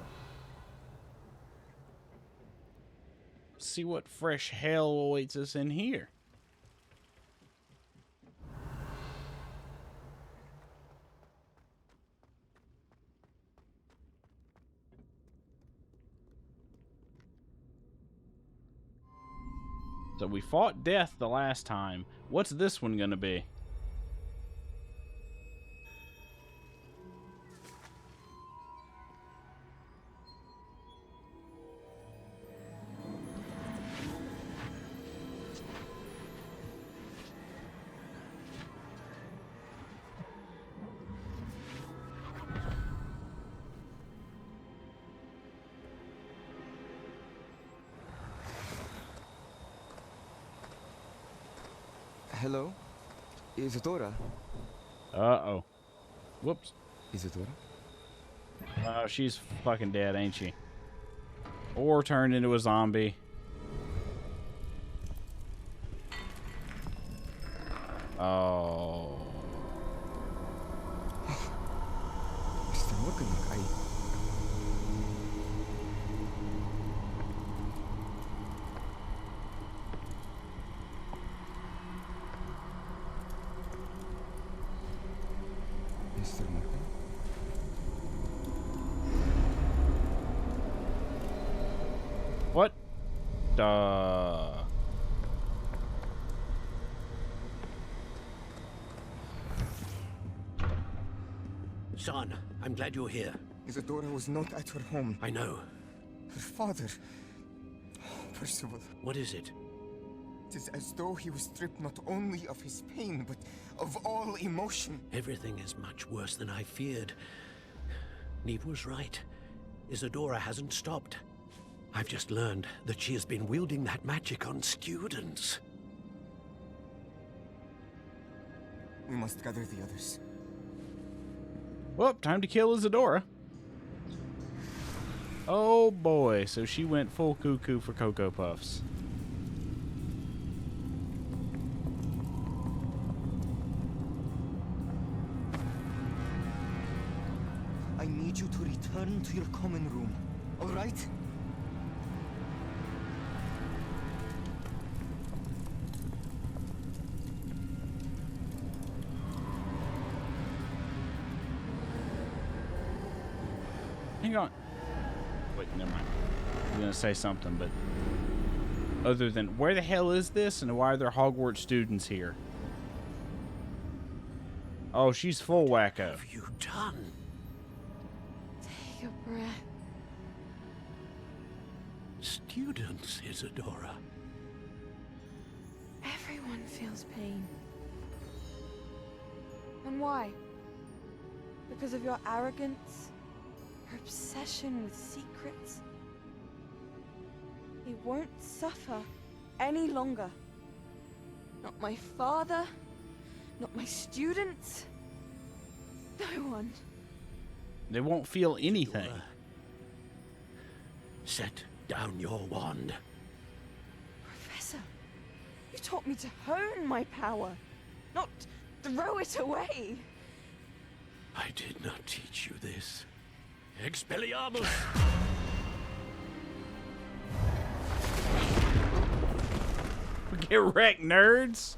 See what fresh hell awaits us in here. So we fought death the last time. What's this one gonna be? Hello? Isadora? Uh-oh. Whoops. Isadora? Oh, she's fucking dead, ain't she? Or turned into a zombie. Oh. Mr. Looking, Mr. Morgan? What? Duh. Son, I'm glad you're here. Isadora was not at her home. I know. Her father... Percival. What is it? It is as though he was stripped not only of his pain, but of all emotion. Everything is much worse than I feared. Neve was right. Isadora hasn't stopped. I've just learned that she has been wielding that magic on students. We must gather the others. Well, time to kill Isadora. Oh boy, so she went full cuckoo for Cocoa Puffs. I need you to return to your common room, all right? Hang on. Wait, never mind. I was gonna say something, but other than where the hell is this and why are there Hogwarts students here? Oh, she's full wacko. What have you done? Take a breath. Students, Isadora. Everyone feels pain. And why? Because of your arrogance? Your obsession with secrets? He won't suffer any longer. Not my father, not my students, no one. They won't feel anything. Set down your wand. Professor, you taught me to hone my power, not throw it away. I did not teach you this. Expelliarmus! Get wrecked, nerds!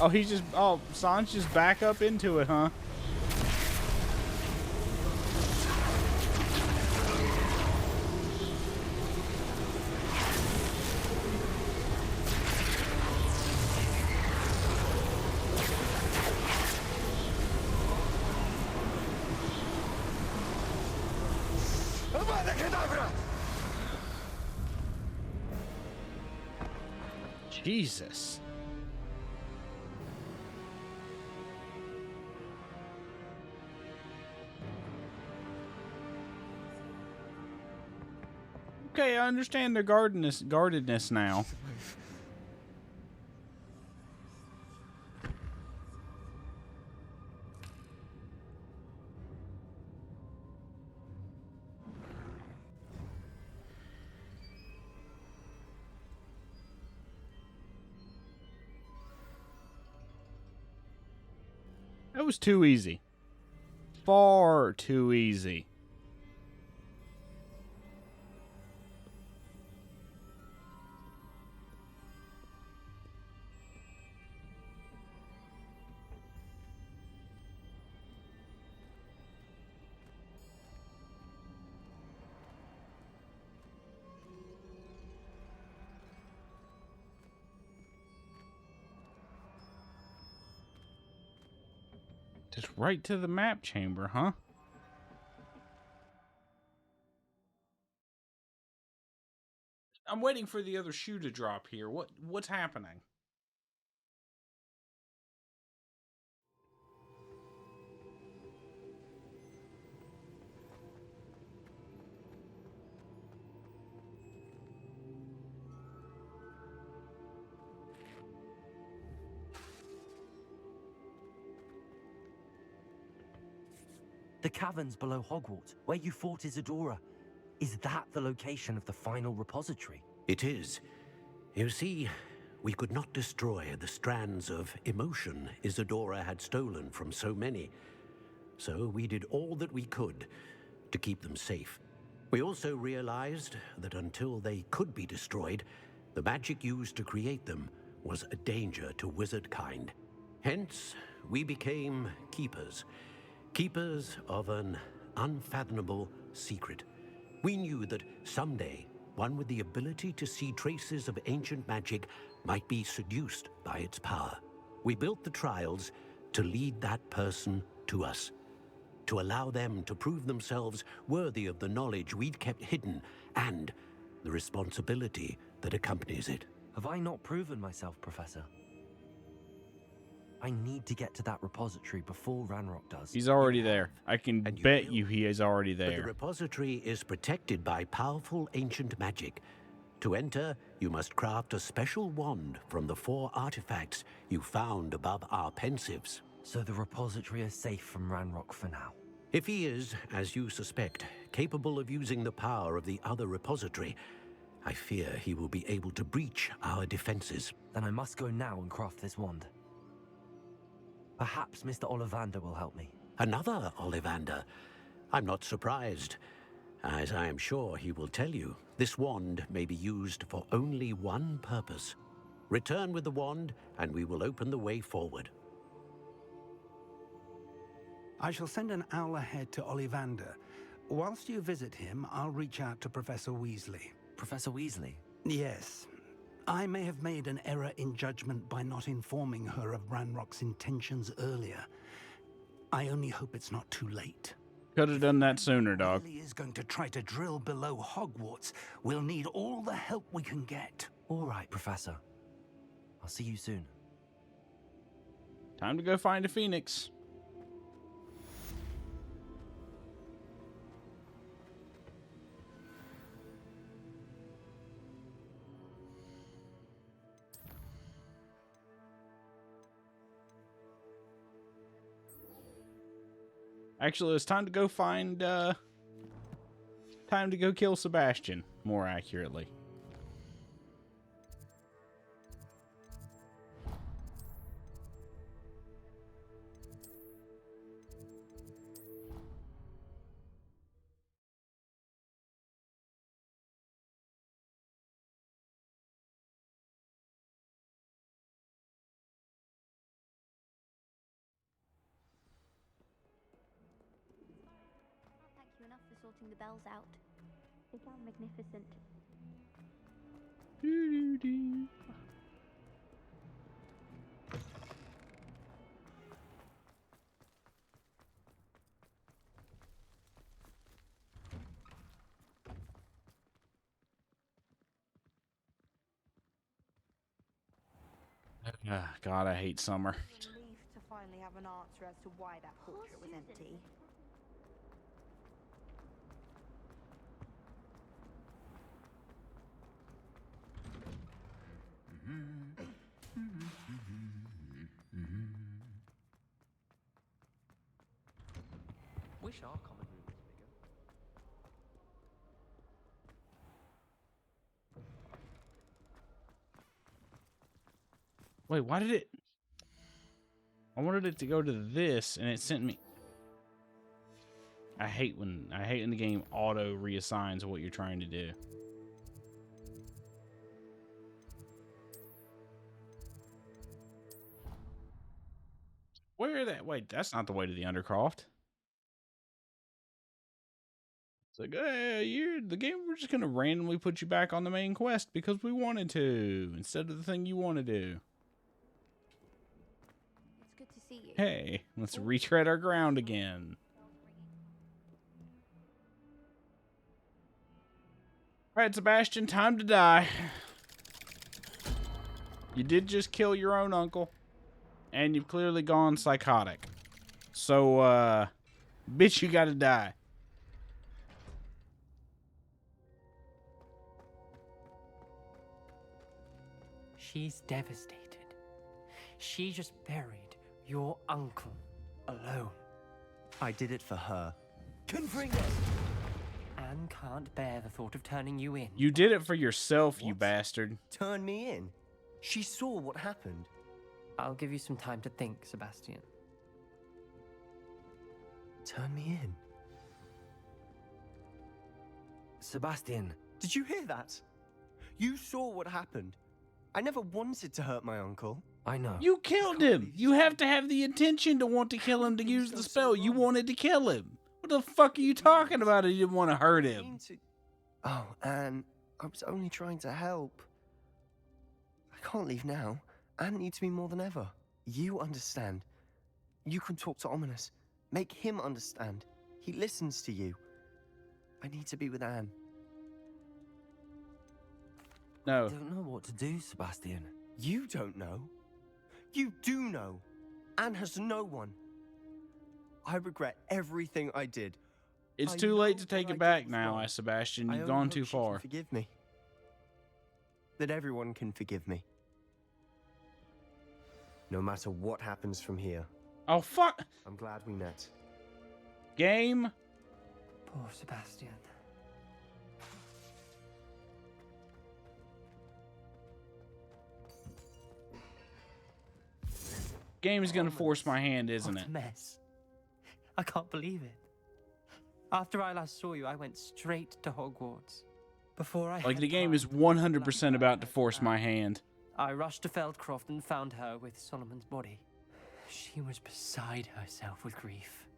Oh, he's just... Oh, San's just back up into it, huh? Jesus. Okay, I understand their guardedness now. That was too easy. Far too easy. Just right to the map chamber, huh? I'm waiting for the other shoe to drop here. What's happening? The caverns below Hogwarts, where you fought Isadora. Is that the location of the final repository? It is. You see, we could not destroy the strands of emotion Isadora had stolen from so many. So we did all that we could to keep them safe. We also realized that until they could be destroyed, the magic used to create them was a danger to wizard kind. Hence, we became keepers. Keepers of an unfathomable secret. We knew that someday, one with the ability to see traces of ancient magic might be seduced by its power. We built the trials to lead that person to us, to allow them to prove themselves worthy of the knowledge we'd kept hidden and the responsibility that accompanies it. Have I not proven myself, Professor? I need to get to that repository before Ranrock does. He's already there. I can bet you he is already But the there. repository is protected by powerful ancient magic. To enter, you must craft a special wand from the 4 artifacts you found above our pensives. So the repository is safe from Ranrock for now. If he is, as you suspect, capable of using the power of the other repository, I fear he will be able to breach our defenses. Then I must go now and craft this wand. Perhaps Mr. Ollivander will help me. Another Ollivander? I'm not surprised, as I am sure he will tell you. This wand may be used for only one purpose. Return with the wand, and we will open the way forward. I shall send an owl ahead to Ollivander. Whilst you visit him, I'll reach out to Professor Weasley. Professor Weasley? Yes. I may have made an error in judgment by not informing her of Ranrock's intentions earlier. I only hope it's not too late. Could have done that sooner, dog. If he is going to try to drill below Hogwarts, we'll need all the help we can get. All right, Professor. I'll see you soon. Time to go find a phoenix. Actually, it's time to go find, time to go kill Sebastian, more accurately. sorting the bells out. They sound magnificent. God, I hate summer. Relief to finally have an answer as to why that portrait was empty. Wish our common room was bigger. Wait, why did it? I wanted it to go to this, and it sent me. I hate when the game auto reassigns what you're trying to do. Where that? Wait, that's not the way to the Undercroft. It's like, hey, you're the game. We're just gonna randomly put you back on the main quest because we wanted to, instead of the thing you want to do. It's good to see you. Hey, let's retread our ground again. All right, Sebastian, time to die. You did just kill your own uncle, and you've clearly gone psychotic. So, bitch, you gotta die. She's devastated. She just buried your uncle alone. I did it for her. Confringo! Anne can't bear the thought of turning you in. You did it for yourself, you bastard. Turn me in? She saw what happened. I'll give you some time to think, Sebastian. Turn me in? Sebastian. Did you hear that? You saw what happened. I never wanted to hurt my uncle. I know. You killed him. You have to have the intention to want to kill him to use the spell. You wanted to kill him. What the fuck are you talking about? You didn't want to hurt him. Oh, Anne, I was only trying to help. I can't leave now. Anne needs me more than ever. You understand. You can talk to Ominous. Make him understand. He listens to you. I need to be with Anne. No. I don't know what to do, Sebastian. You don't know. You do know. Anne has no one. I regret everything I did. It's too late to take it back now, Sebastian. You've gone too far. Forgive me. That everyone can forgive me. No matter what happens from here. Oh, fuck. I'm glad we met. Game. Poor Sebastian. Game is gonna force my hand, isn't What it? a mess. I can't believe it. After I last saw you, I went straight to Hogwarts. Before I Like, the game is 100% about to force my hand. I rushed to Feldcroft and found her with Solomon's body. She was beside herself with grief.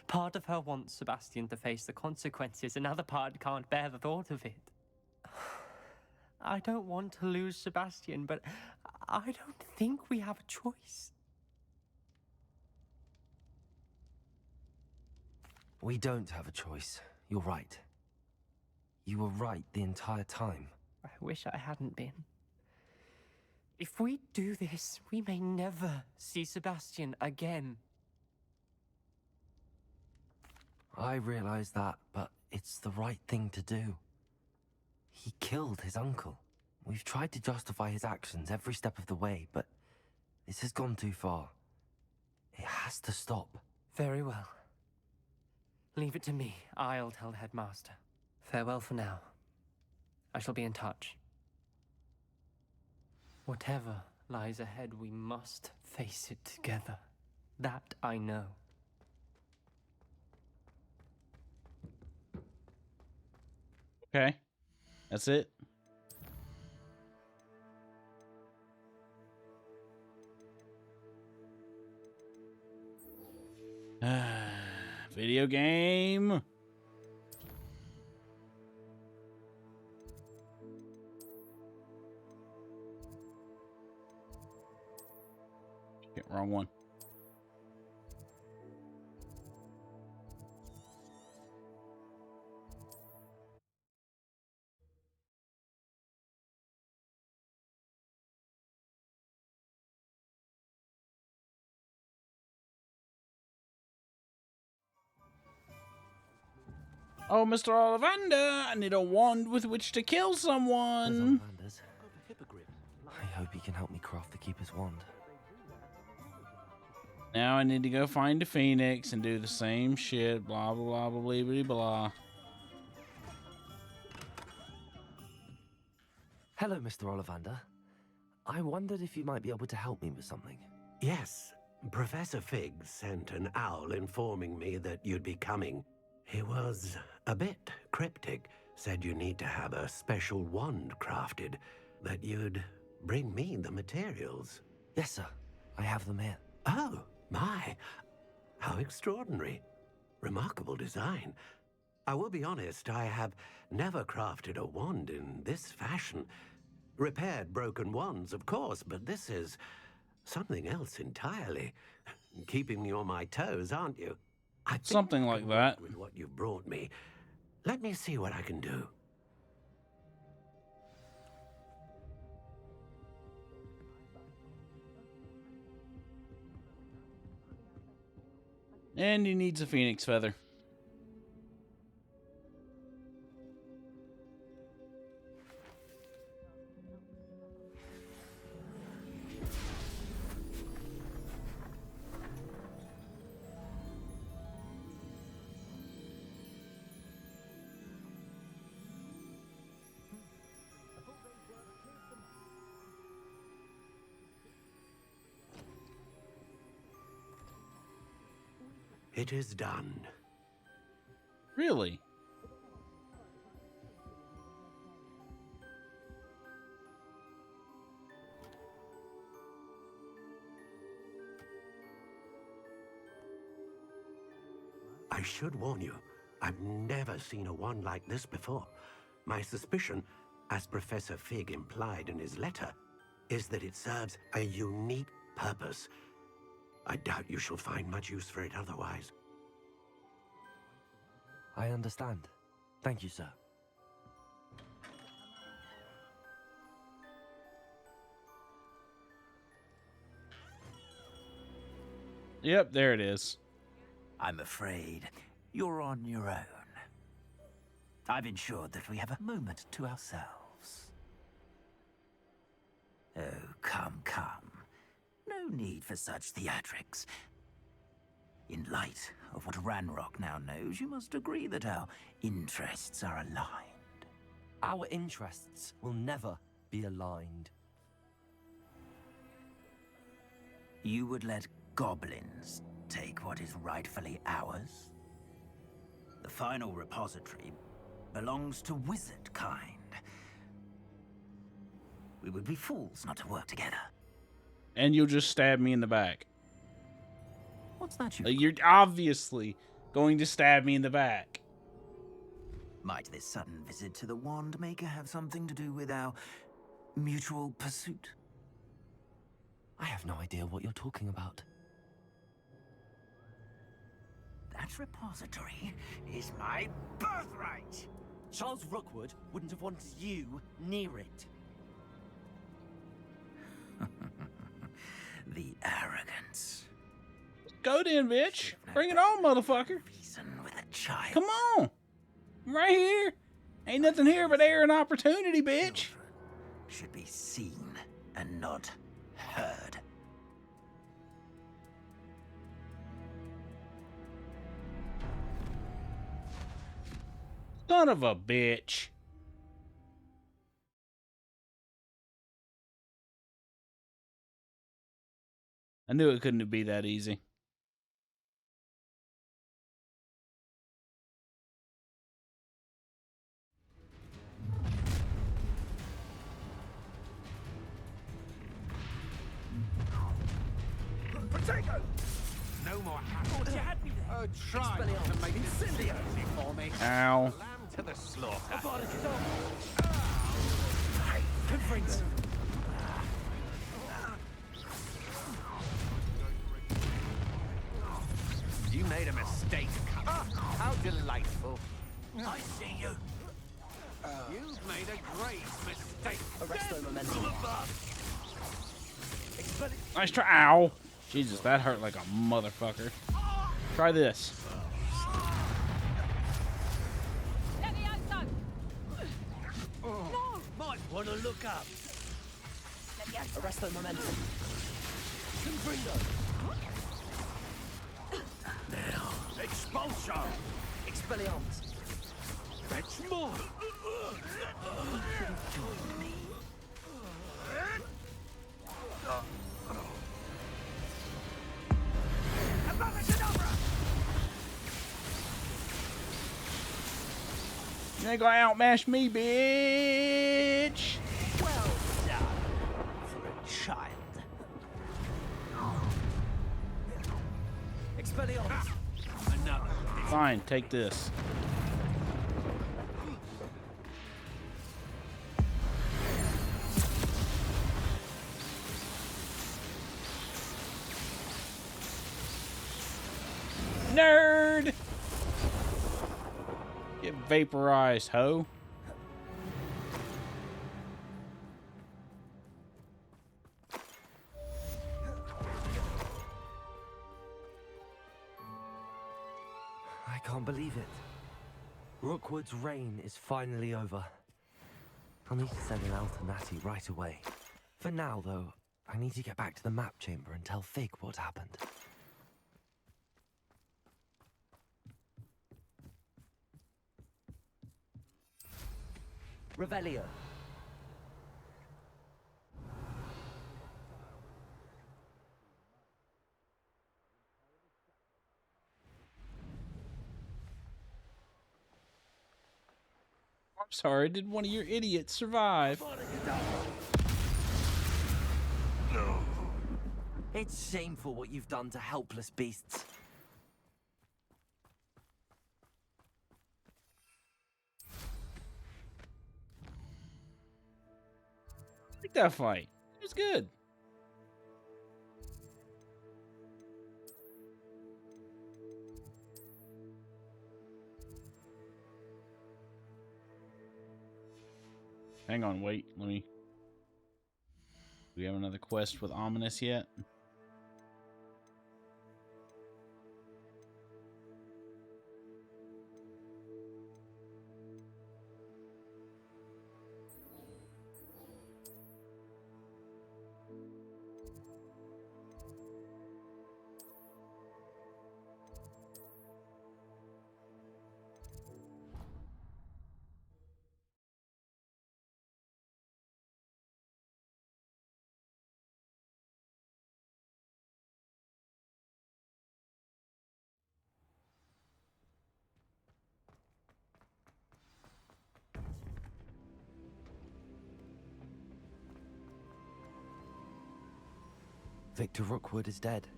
Part of her wants Sebastian to face the consequences, another part can't bear the thought of it. I don't want to lose Sebastian, but I don't think we have a choice. We don't have a choice. You're right. You were right the entire time. I wish I hadn't been. If we do this, we may never see Sebastian again. I realize that, but it's the right thing to do. He killed his uncle. We've tried to justify his actions every step of the way, but this has gone too far. It has to stop. Very well. Leave it to me. I'll tell the headmaster. Farewell for now. I shall be in touch. Whatever lies ahead, we must face it together. That I know. Okay. That's it. Video game. wrong one. Oh, Mr. Ollivander, I need a wand with which to kill someone. I hope he can help me craft the Keeper's wand. Now I need to go find a phoenix and do the same shit. Blah, blah, blah, blah, blah, blah, blah. Hello, Mr. Ollivander. I wondered if you might be able to help me with something. Yes, Professor Fig sent an owl informing me that you'd be coming. He was a bit cryptic, said you need to have a special wand crafted, that you'd bring me the materials. Yes, sir. I have them here. Oh, my. How extraordinary. Remarkable design. I will be honest, I have never crafted a wand in this fashion. Repaired broken wands, of course, but this is something else entirely. Keeping me on my toes, aren't you? I think Something I like can that. work with what you've brought me. Let me see what I can do. And he needs a phoenix feather. It is done. Really? I should warn you, I've never seen a wand like this before. My suspicion, as Professor Fig implied in his letter, is that it serves a unique purpose. I doubt you shall find much use for it otherwise. I understand. Thank you, sir. Yep, there it is. I'm afraid you're on your own. I've ensured that we have a moment to ourselves. Oh, come, come. No need for such theatrics. In light of what Ranrock now knows, you must agree that our interests are aligned. Our interests will never be aligned. You would let goblins take what is rightfully ours? The final repository belongs to wizard kind. We would be fools not to work together. And you'll just stab me in the back. What's that You're obviously going to stab me in the back. Might this sudden visit to the Wand Maker have something to do with our mutual pursuit? I have no idea what you're talking about. That repository is my birthright! Charles Rookwood wouldn't have wanted you near it. The arrogance. Go then, bitch. Bring it on, motherfucker. Reason with a child. Come on. I'm right here. Ain't nothing here but air and opportunity, bitch. Children should be seen and not heard. Son of a bitch. I knew it couldn't be that easy. Potato! No more hassle. You had me there. Oh, try to make this easy for me. Ow. Lamb to the slaughter. Conference. I see you. You've made a great mistake. Arrest the momentum. Nice try. Ow. Jesus, that hurt like a motherfucker. Try this. No! Might want to look up. Arrest the momentum. Now, expulsion. Expelliarmus. Fetch more. You ain't gonna outmatch me, bitch. Well done for a child. Expelliarmus. Another. Fine, take this. Nerd! Get vaporized, ho. I can't believe it. Rookwood's reign is finally over. I'll need to send an Alternati right away. For now, though, I need to get back to the map chamber and tell Fig what happened. Revelio. I'm sorry, did one of your idiots survive? It's shameful what you've done to helpless beasts. I like that fight. It was good. Hang on, wait. Let me... Do we have another quest with Ominous yet? Victor Rookwood is dead.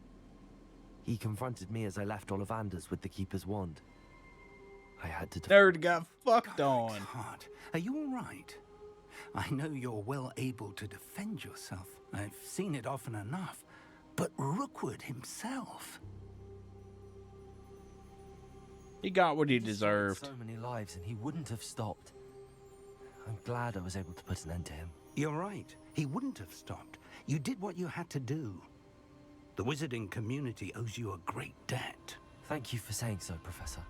He confronted me as I left Ollivander's with the Keeper's wand. I had to... Nerd got fucked on. God, are you all right? I know you're well able to defend yourself. I've seen it often enough. But Rookwood himself... He got what he destroyed deserved. So many lives, and he wouldn't have stopped. I'm glad I was able to put an end to him. You're right. He wouldn't have stopped. You did what you had to do. The wizarding community owes you a great debt. Thank you for saying so, Professor.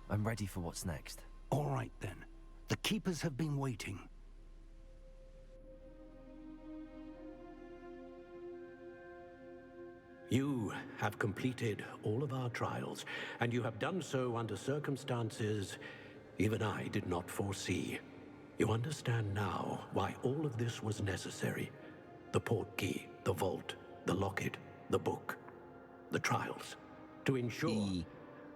I'm ready for what's next. All right, then. The Keepers have been waiting. You have completed all of our trials, and you have done so under circumstances even I did not foresee. You understand now why all of this was necessary. The portkey, the vault, the locket, the book, the trials. To ensure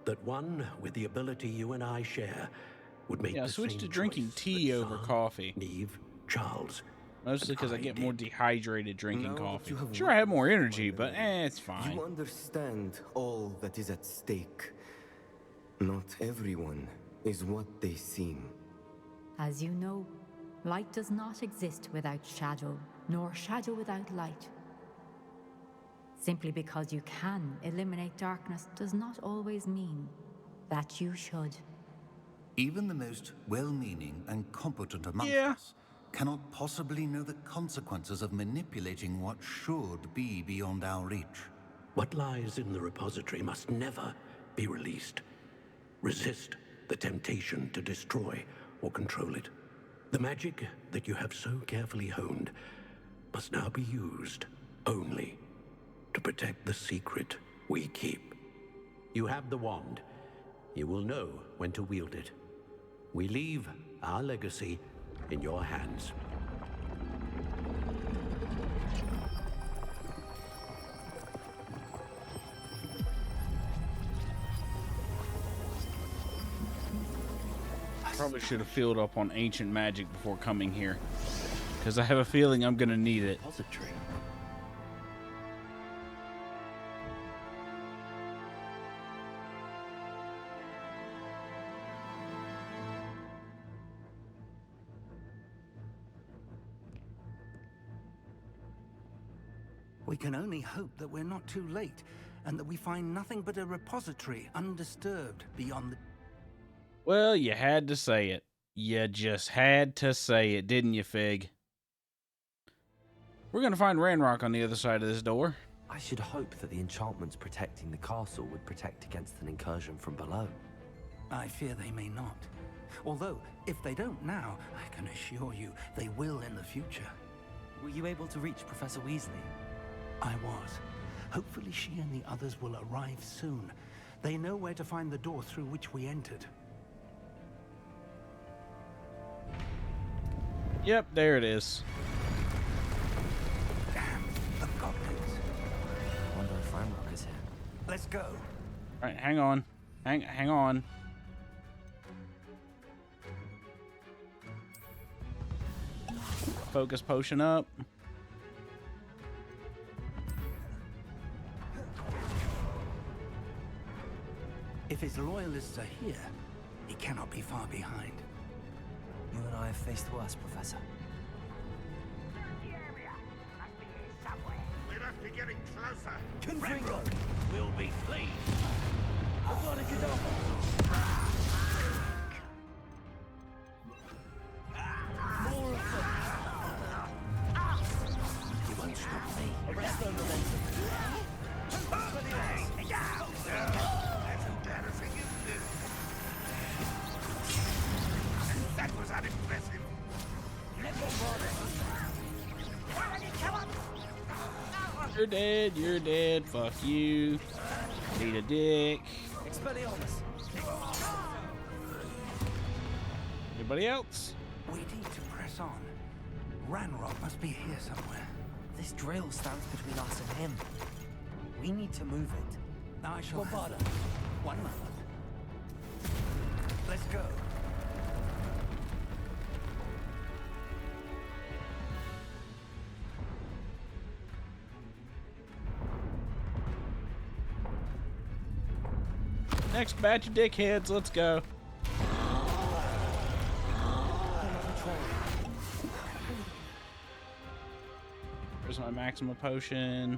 that one with the ability you and I share would make the switch same to drinking choice tea that over Sam, coffee. Neve, Charles, Mostly because I get more dehydrated drinking Now that coffee. you have Sure, I have more witnessed energy, my but memory, it's fine. You understand all that is at stake. Not everyone is what they seem. As you know, light does not exist without shadow, nor shadow without light. Simply because you can eliminate darkness does not always mean that you should. Even the most well-meaning and competent amongst us cannot possibly know the consequences of manipulating what should be beyond our reach. What lies in the repository must never be released. Resist the temptation to destroy or control it. The magic that you have so carefully honed must now be used only to protect the secret we keep. You have the wand. You will know when to wield it. We leave our legacy in your hands. Probably should have filled up on ancient magic before coming here, because I have a feeling I'm gonna need it. Repository. We can only hope that we're not too late, and that we find nothing but a repository undisturbed beyond the... Well, you had to say it. You just had to say it, didn't you, Fig? We're gonna find Ranrock on the other side of this door. I should hope that the enchantments protecting the castle would protect against an incursion from below. I fear they may not. Although, if they don't now, I can assure you they will in the future. Were you able to reach Professor Weasley? I was. Hopefully she and the others will arrive soon. They know where to find the door through which we entered. Yep, there it is. Damn, the goblins. I wonder if Ranrock is here. Let's go. All right, hang on. Hang on. Focus potion up. If his loyalists are here, he cannot be far behind. You and I have faced worse, Professor. We must be getting closer. Confringo will be fleeing. What did you do? More of them. You won't stop me. Arrest them, That was unimpressive. You're dead, you're dead, fuck you. Need a dick. Expelliarmus. Anybody else? We need to press on. Ranrock must be here somewhere. This drill stands between us and him. We need to move it. I shall have Bombarda. one moment. Let's go. Next batch of dickheads, let's go. There's my maximum potion.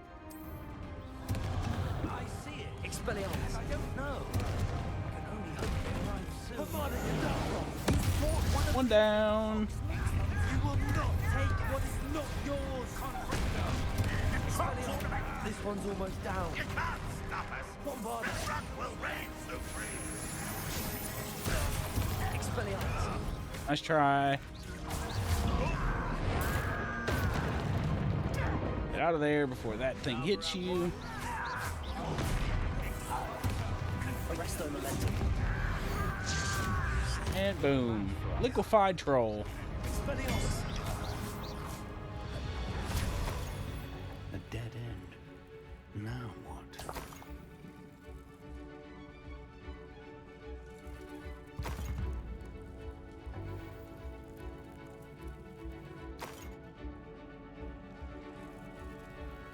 I see it. Expelliarmus. I don't know. I can only hope they arrive soon. Bombarda, you don't. One down. You will not take what is not yours. Expelliarmus. This one's almost down. You can't stop us. Bombarda. The rock will reign supreme. Expelliarmus. Nice try. Get out of there before that thing hits you. Arresto momentum. And boom. Liquefied troll. Expelliarmus. A dead end. Now what?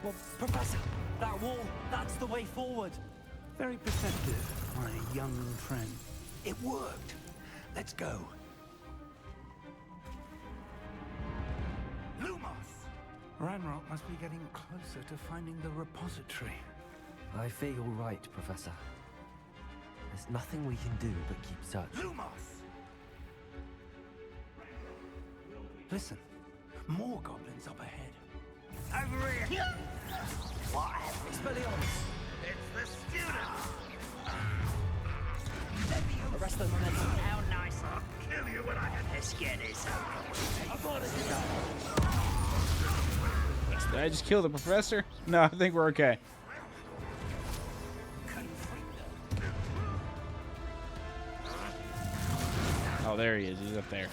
Well, Professor, that wall, that's the way forward. Very perceptive, my young friend. It worked. Let's go. Lumos! Ranrock must be getting closer to finding the repository. I fear you're right, Professor. There's nothing we can do but keep searching. Lumos! Listen, more goblins up ahead. Over here! What happened? Expelliarmus! It's the student! Arrest the momentum. How nice! I'll kill you when I get this. Get this. Did I just kill the professor? No, I think we're okay. Oh, there he is. He's up there.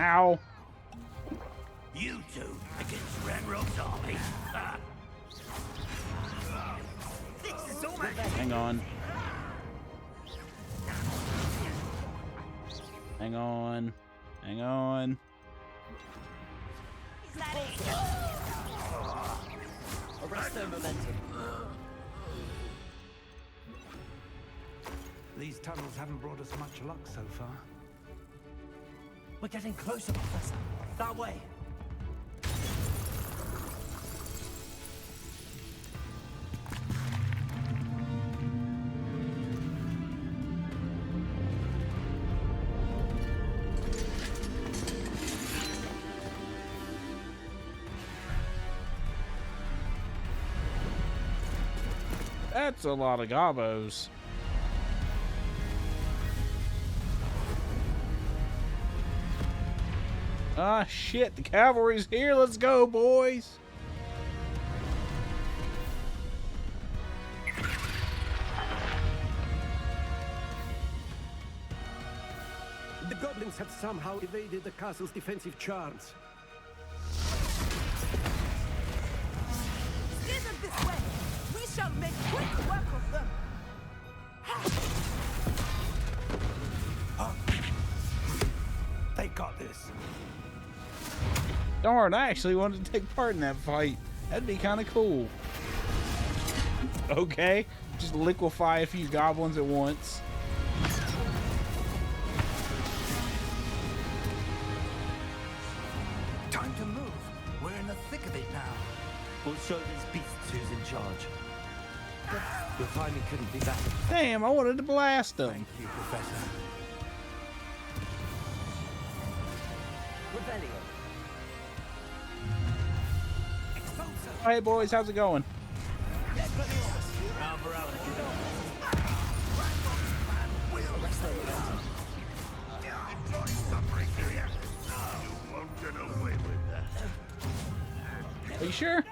Ow. You two against Ranrock's army. This is almost... Hang on. Hang on. Hang on. Arrest their momentum. These tunnels haven't brought us much luck so far. We're getting closer, Professor. That way. That's a lot of gobos. Ah, shit. The cavalry's here. Let's go, boys. The goblins have somehow evaded the castle's defensive charms. Steer them this way. We shall make quick work of them. They got this. Darn, I actually wanted to take part in that fight. That'd be kind of cool. Okay, just liquefy a few goblins at once. Time to move. We're in the thick of it now. We'll show these beasts who's in charge. Your timing couldn't be better. Damn, I wanted to blast them. Thank you, Professor. Rebellion. Oh, hey, boys, how's it going? Are you sure?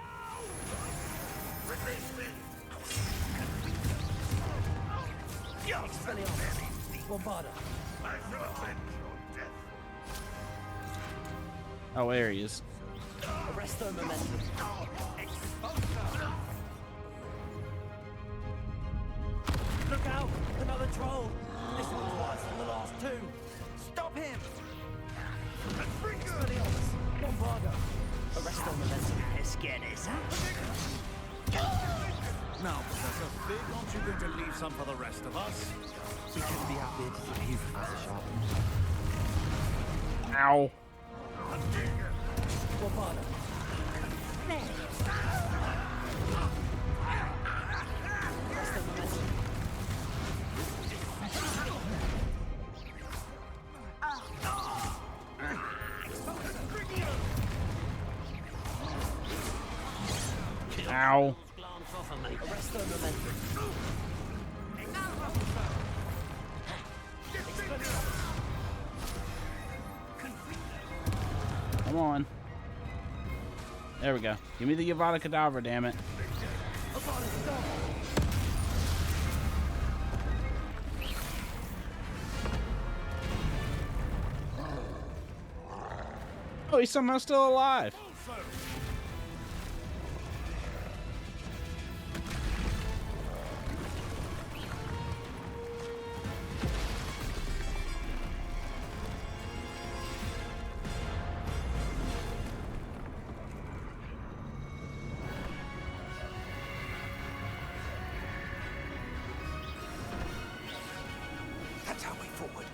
Oh, there he is. Arrest their momentum. Look out! Another troll! This one's worse than the last two! Stop him! Expelliarmus! Bombardo! Arrest their momentum. Let's get this. Now, Professor, aren't you going to leave some for the rest of us? We couldn't be happier to see you, Professor Sharp. Ow. Bombardo! Arrest their momentum. Ow. Arrest their momentum. Come on. There we go. Give me the Avada Kedavra, damn it. Oh, he's somehow still alive. That's our way forward.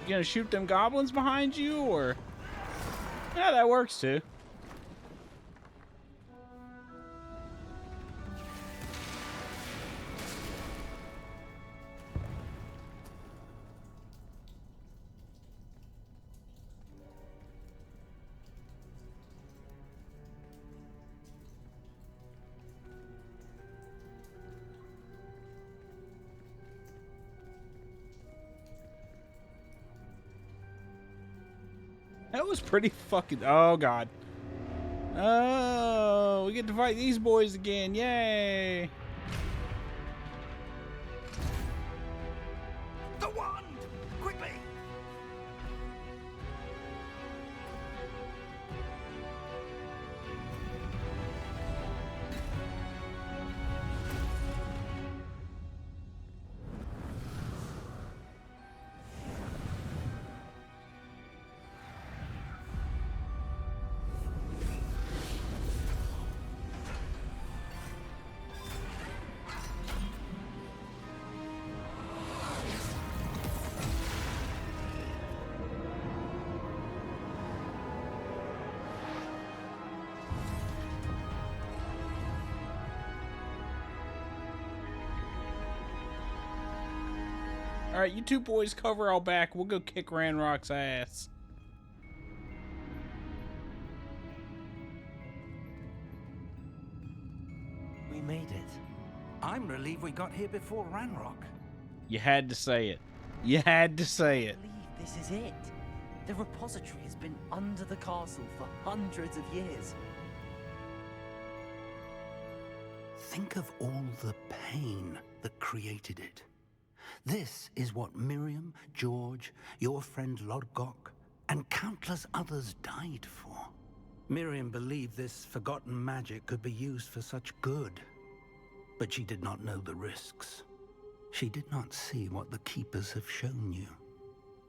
You gonna shoot them goblins behind you, or? Yeah, that works too. That was pretty fucking... Oh, God. Oh, we get to fight these boys again. Yay. The wand! Quickly! All right, you two boys cover all back. We'll go kick Ranrock's ass. We made it. I'm relieved we got here before Ranrock. You had to say it. You had to say it. I believe this is it. The repository has been under the castle for hundreds of years. Think of all the pain that created it. This is what Miriam, George, your friend Lodgok, and countless others died for. Miriam believed this forgotten magic could be used for such good, but she did not know the risks. She did not see what the Keepers have shown you,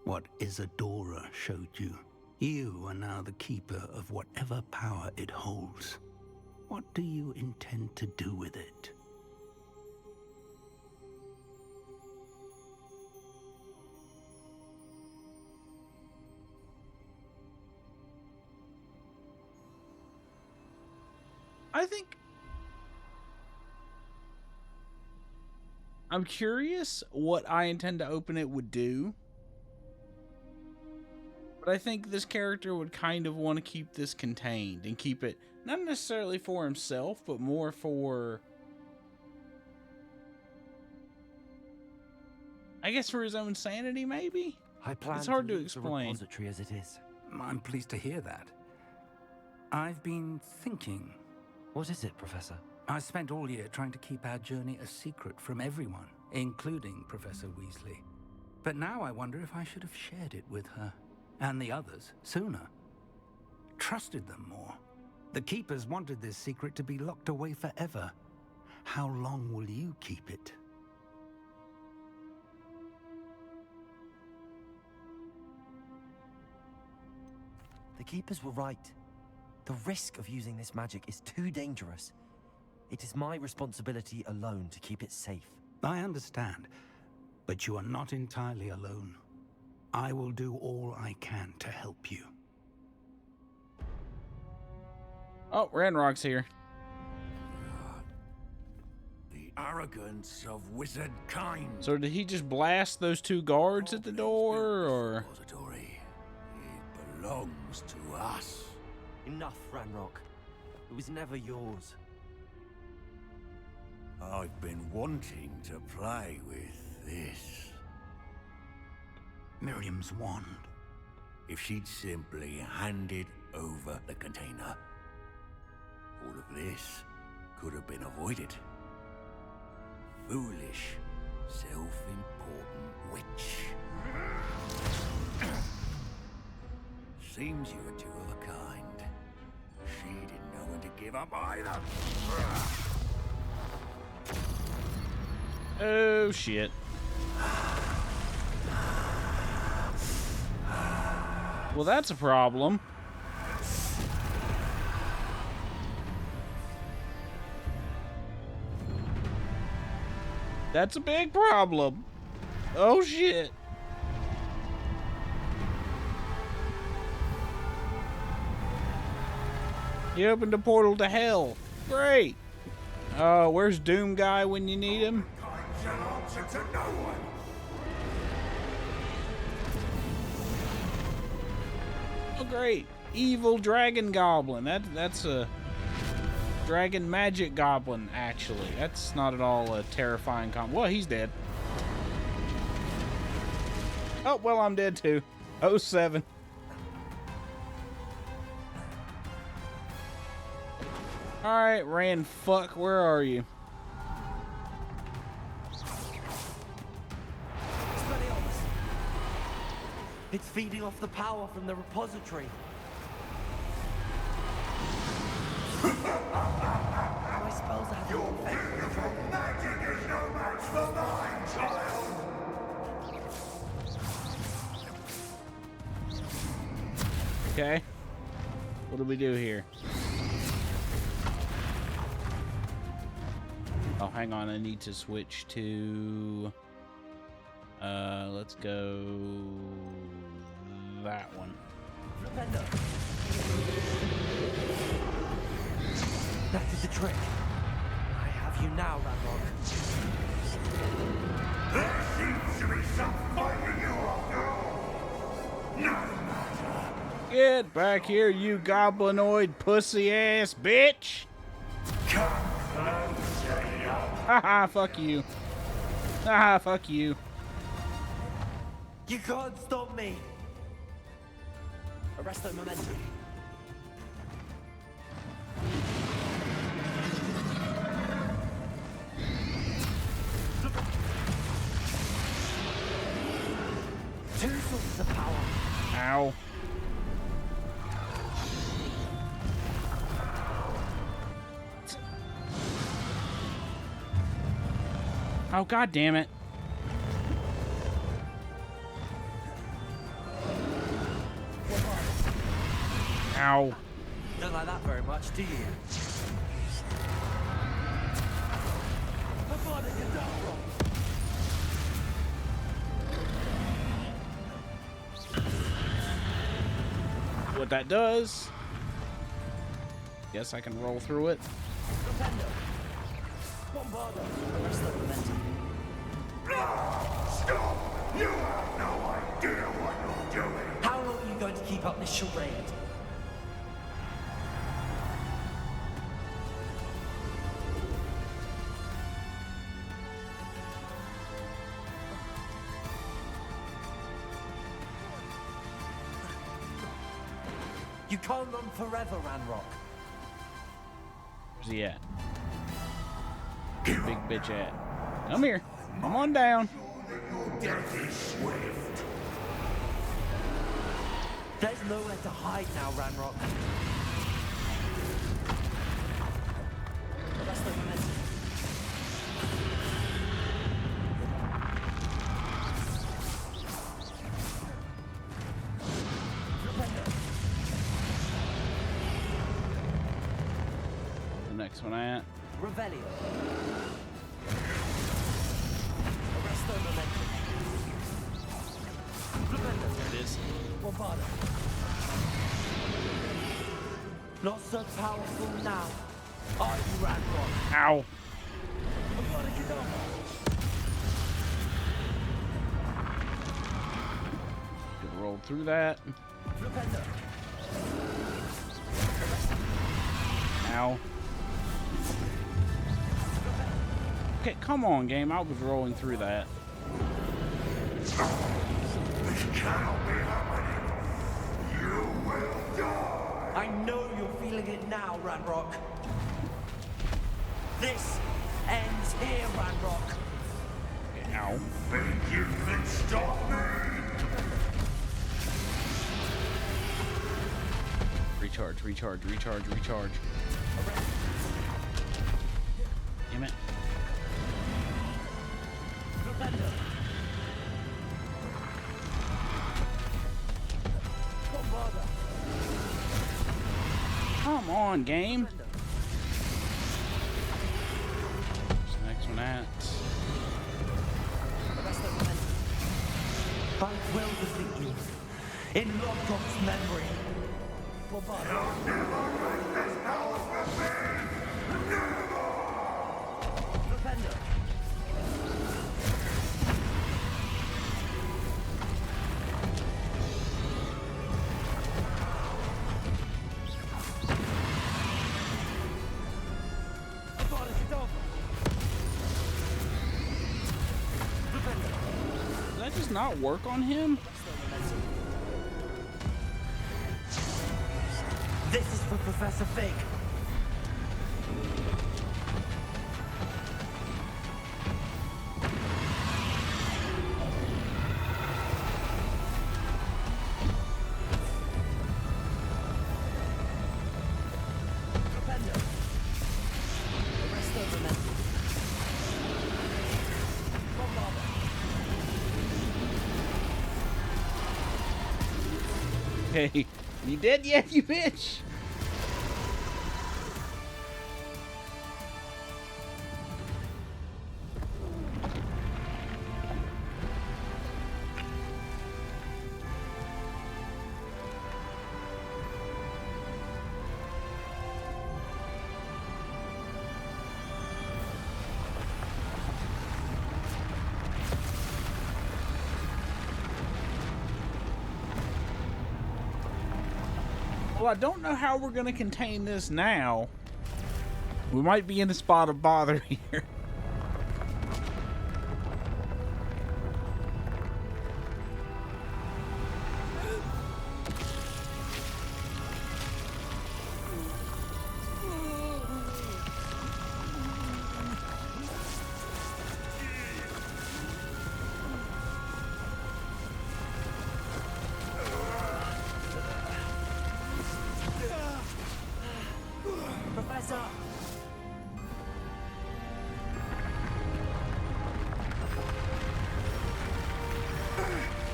what Isadora showed you. You are now the Keeper of whatever power it holds. What do you intend to do with it? I think I'm curious what I intend to open it would do. But I think this character would kind of want to keep this contained and keep it not necessarily for himself, but more for, I guess, for his own sanity, maybe? I plan it's hard to leave explain. The repository as it is. I'm pleased to hear that. I've been thinking. What is it, Professor? I spent all year trying to keep our journey a secret from everyone, including Professor Weasley. But now I wonder if I should have shared it with her, and the others, sooner. Trusted them more. The Keepers wanted this secret to be locked away forever. How long will you keep it? The Keepers were right. The risk of using this magic is too dangerous. It is my responsibility alone to keep it safe. I understand, but you are not entirely alone. I will do all I can to help you. Oh, Ranrock's here. The arrogance of wizard kind. So did he just blast those two guards at the door, or? It belongs to us. Enough, Ranrock. It was never yours. I've been wanting to play with this. Miriam's wand. If she'd simply handed over the container, all of this could have been avoided. Foolish, self-important witch. Seems you were two of a kind. She didn't know when to give up either. Oh, shit. Well, that's a problem. That's a big problem. Oh, shit. He opened a portal to hell. Great. Where's Doom Guy when you need him? Oh, great. Evil dragon goblin. That's a dragon magic goblin, actually. That's not at all a terrifying well, he's dead. Oh, well, I'm dead too. 07. Alright, Ran fuck, where are you? It's feeding off the power from the repository. My spells have no effect on the dragon. Magic is no match for mine, child! Okay. What do we do here? Oh, hang on. I need to switch to... let's go... that one. That is the trick. I have you now, Ranrock. There seems to be some fighting you after all. No matter. Get back here, you goblinoid pussy-ass bitch! Come closer, young. Haha, fuck you. Haha, fuck you. You can't stop me. Arrest the momentum. Two sources of power. Ow. Oh, god damn it. Ow. Don't like that very much, do you? What that does. Guess I can roll through it. Stop! You have no idea what you're doing. How long are you going to keep up this charade? You can't run forever, Ranrock. Where's he at? Big bitch at. Come here. Come on down. Death is swift. There's nowhere to hide now, Ranrock. That's the momentum. The next one at. Revelio. Arrest the momentum. There it is. Bombarda. Not so powerful now. Are you, Ranrock? Ow. Good, rolled through that. Ow. Okay, come on, game. I was rolling through that. This cannot be happening. You will die. I know you're feeling it now, Ranrock. This ends here, Ranrock. Ow. Think you can stop me? Recharge, recharge, recharge, recharge. Damn it. Come on, game. Where's the next one at? I will defeat you. In Lockrock's memory. You'll never make this happen. just not work on him? This is for Professor Fig. Hey, you dead yet, you bitch? Well, I don't know how we're going to contain this now. We might be in a spot of bother here. Professor!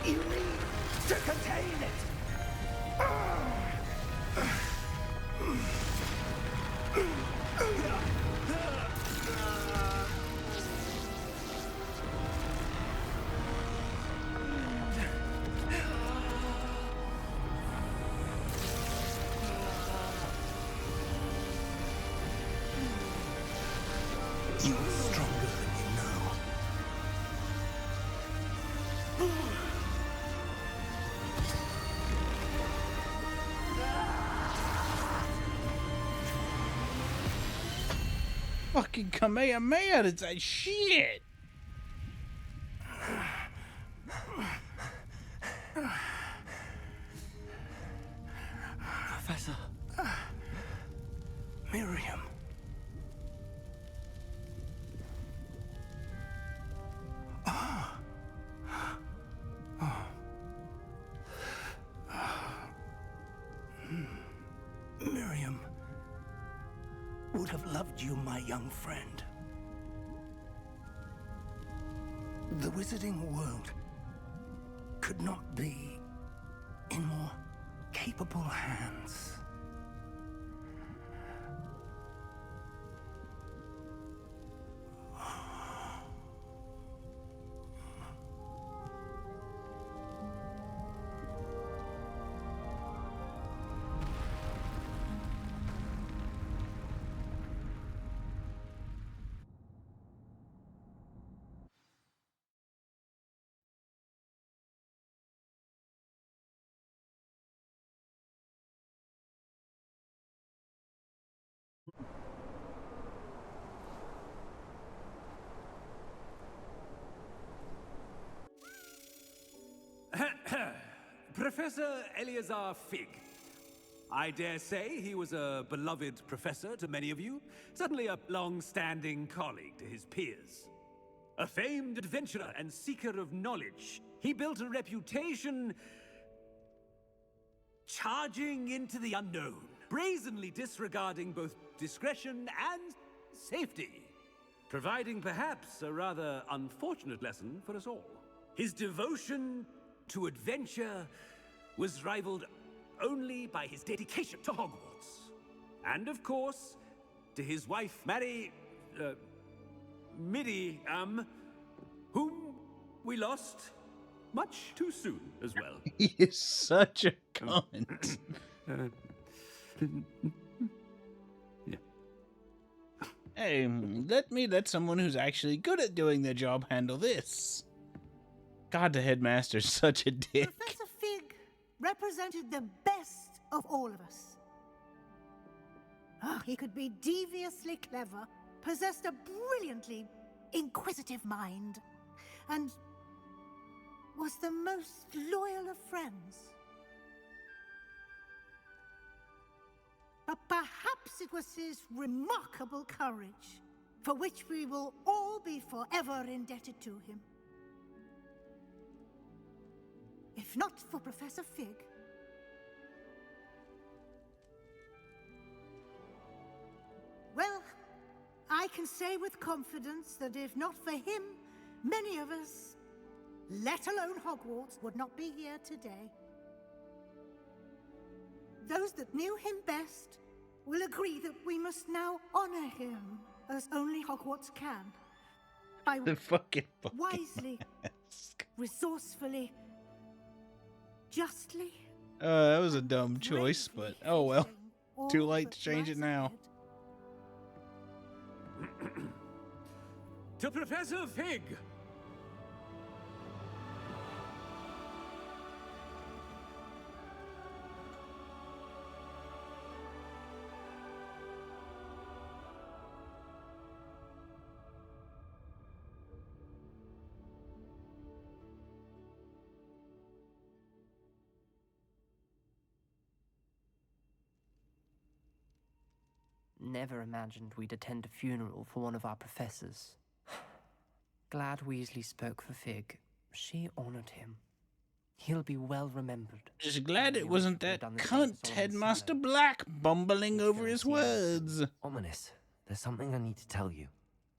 You need to contain it! You are stronger than you know. Fucking Kamehameha, it's that shit. Professor. Miriam. Miriam would have loved you, my young friend. The wizarding world could not be in more capable hands. Professor Eleazar Fig. I dare say he was a beloved professor to many of you, certainly a long-standing colleague to his peers. A famed adventurer and seeker of knowledge, he built a reputation charging into the unknown, brazenly disregarding both discretion and safety, providing perhaps a rather unfortunate lesson for us all. His devotion to adventure was rivaled only by his dedication to Hogwarts. And of course, to his wife, Middy, whom we lost much too soon as well. He is such a cunt. Yeah. Hey, let someone who's actually good at doing their job handle this. God, the headmaster's such a dick. Professor Fig represented the best of all of us. He could be deviously clever, possessed a brilliantly inquisitive mind, and was the most loyal of friends. But perhaps it was his remarkable courage, for which we will all be forever indebted to him. If not for Professor Fig, well, I can say with confidence that if not for him, many of us, let alone Hogwarts, would not be here today. Those that knew him best will agree that we must now honor him as only Hogwarts can. By The fucking wisely, resourcefully, justly. That was a dumb choice, but oh well. Too late to change it now. To Professor Fig! Never imagined we'd attend a funeral for one of our professors. Glad Weasley spoke for Fig. She honored him. He'll be well remembered. Just glad it wasn't that cunt Headmaster Black bumbling over his words. Ominous. There's something I need to tell you.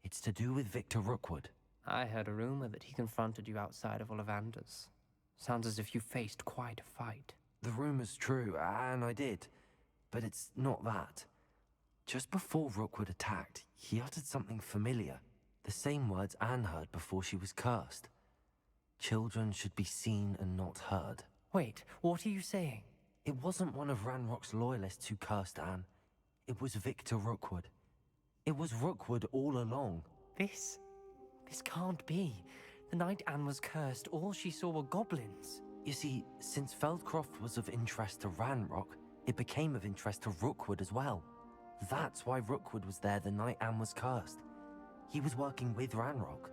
It's to do with Victor Rookwood. I heard a rumor that he confronted you outside of Ollivander's. Sounds as if you faced quite a fight. The rumor's true, and I did. But it's not that. Just before Rookwood attacked, he uttered something familiar. The same words Anne heard before she was cursed. Children should be seen and not heard. Wait, what are you saying? It wasn't one of Ranrock's loyalists who cursed Anne. It was Victor Rookwood. It was Rookwood all along. This can't be. The night Anne was cursed, all she saw were goblins. You see, since Feldcroft was of interest to Ranrock, it became of interest to Rookwood as well. That's why Rookwood was there the night Anne was cursed. He was working with Ranrock.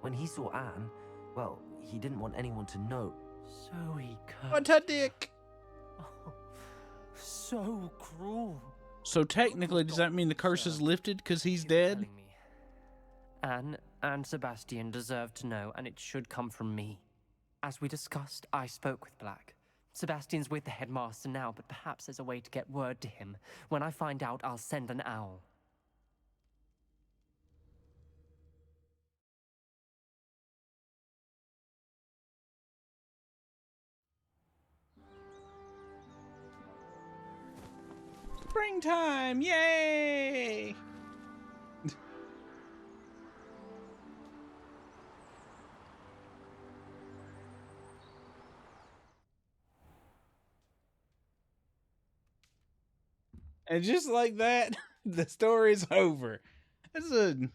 When he saw Anne, well, he didn't want anyone to know. So he cursed. What a dick! Oh, so cruel. So technically, does that mean the curse is lifted because he's dead? Anne and Sebastian deserve to know, and it should come from me. As we discussed, I spoke with Black. Sebastian's with the headmaster now, but perhaps there's a way to get word to him. When I find out, I'll send an owl. Springtime! Yay! And just like that, the story's over. It's a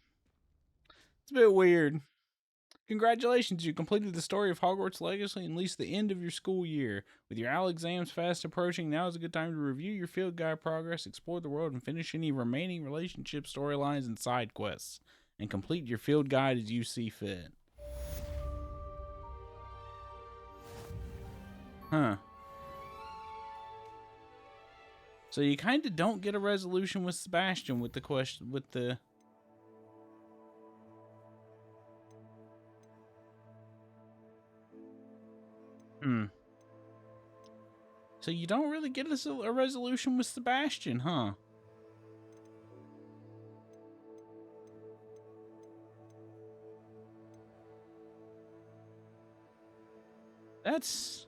bit weird. Congratulations, you completed the story of Hogwarts Legacy and reached the end of your school year. With your OWL exams fast approaching, now is a good time to review your field guide progress, explore the world, and finish any remaining relationship storylines and side quests. And complete your field guide as you see fit. Huh. So you kind of don't get a resolution with Sebastian with the question, with the... So you don't really get a resolution with Sebastian, huh? That's...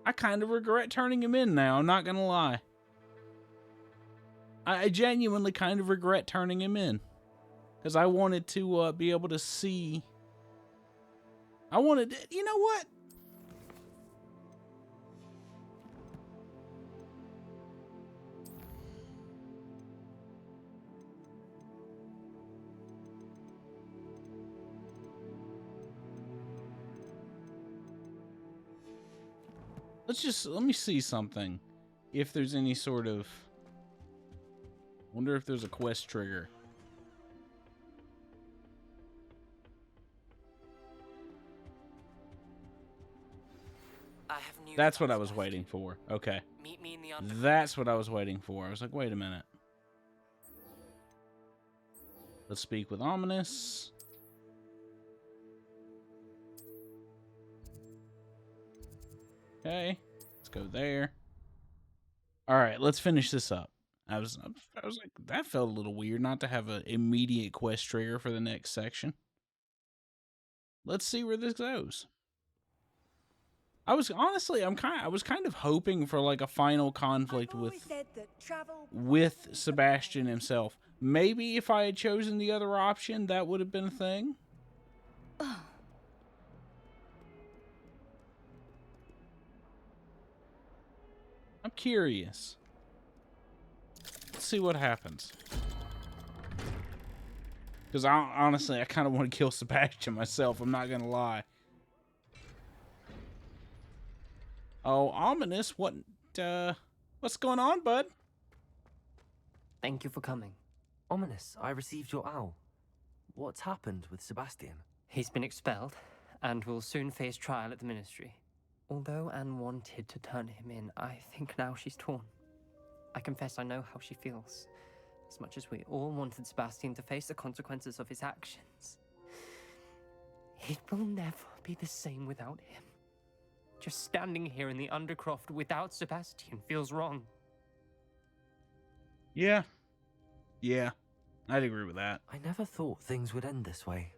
I kind of regret turning him in now, I'm not gonna lie. I genuinely kind of regret turning him in. Because I wanted to be able to see... I wanted... You know what? Let me see something. If there's any sort of... Wonder if there's a quest trigger. That's what I was waiting for. Okay. Meet me in the underground. That's what I was waiting for. I was like, wait a minute. Let's speak with Ominous. Okay. Let's go there. All right, let's finish this up. I was like, that felt a little weird not to have an immediate quest trigger for the next section. Let's see where this goes. I was kind of hoping for like a final conflict with Sebastian himself. Maybe if I had chosen the other option, that would have been a thing. I'm curious. Let's see what happens. Because honestly, I kind of want to kill Sebastian myself. I'm not gonna lie. Oh, Ominous, what's going on, bud? Thank you for coming. Ominous, I received your owl. What's happened with Sebastian? He's been expelled, and will soon face trial at the Ministry. Although Anne wanted to turn him in, I think now she's torn. I confess I know how she feels. As much as we all wanted Sebastian to face the consequences of his actions. It will never be the same without him. Just standing here in the Undercroft without Sebastian feels wrong. Yeah. Yeah. I'd agree with that. I never thought things would end this way.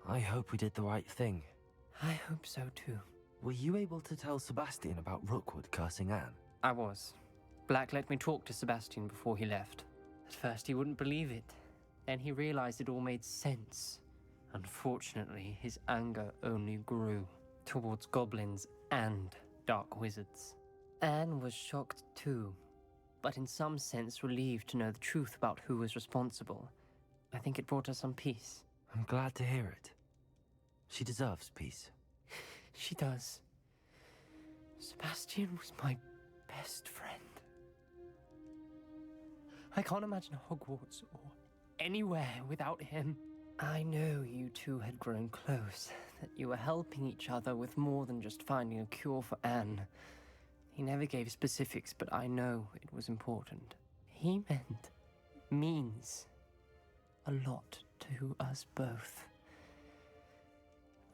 I hope we did the right thing. I hope so too. Were you able to tell Sebastian about Rookwood cursing Anne? I was. Black let me talk to Sebastian before he left. At first he wouldn't believe it. Then he realized it all made sense. Unfortunately, his anger only grew towards goblins and dark wizards. Anne was shocked too, but in some sense relieved to know the truth about who was responsible. I think it brought her some peace. I'm glad to hear it. She deserves peace. She does. Sebastian was my best friend. I can't imagine Hogwarts or anywhere without him. I know you two had grown close, that you were helping each other with more than just finding a cure for Anne. He never gave specifics, but I know it was important. He means a lot to us both.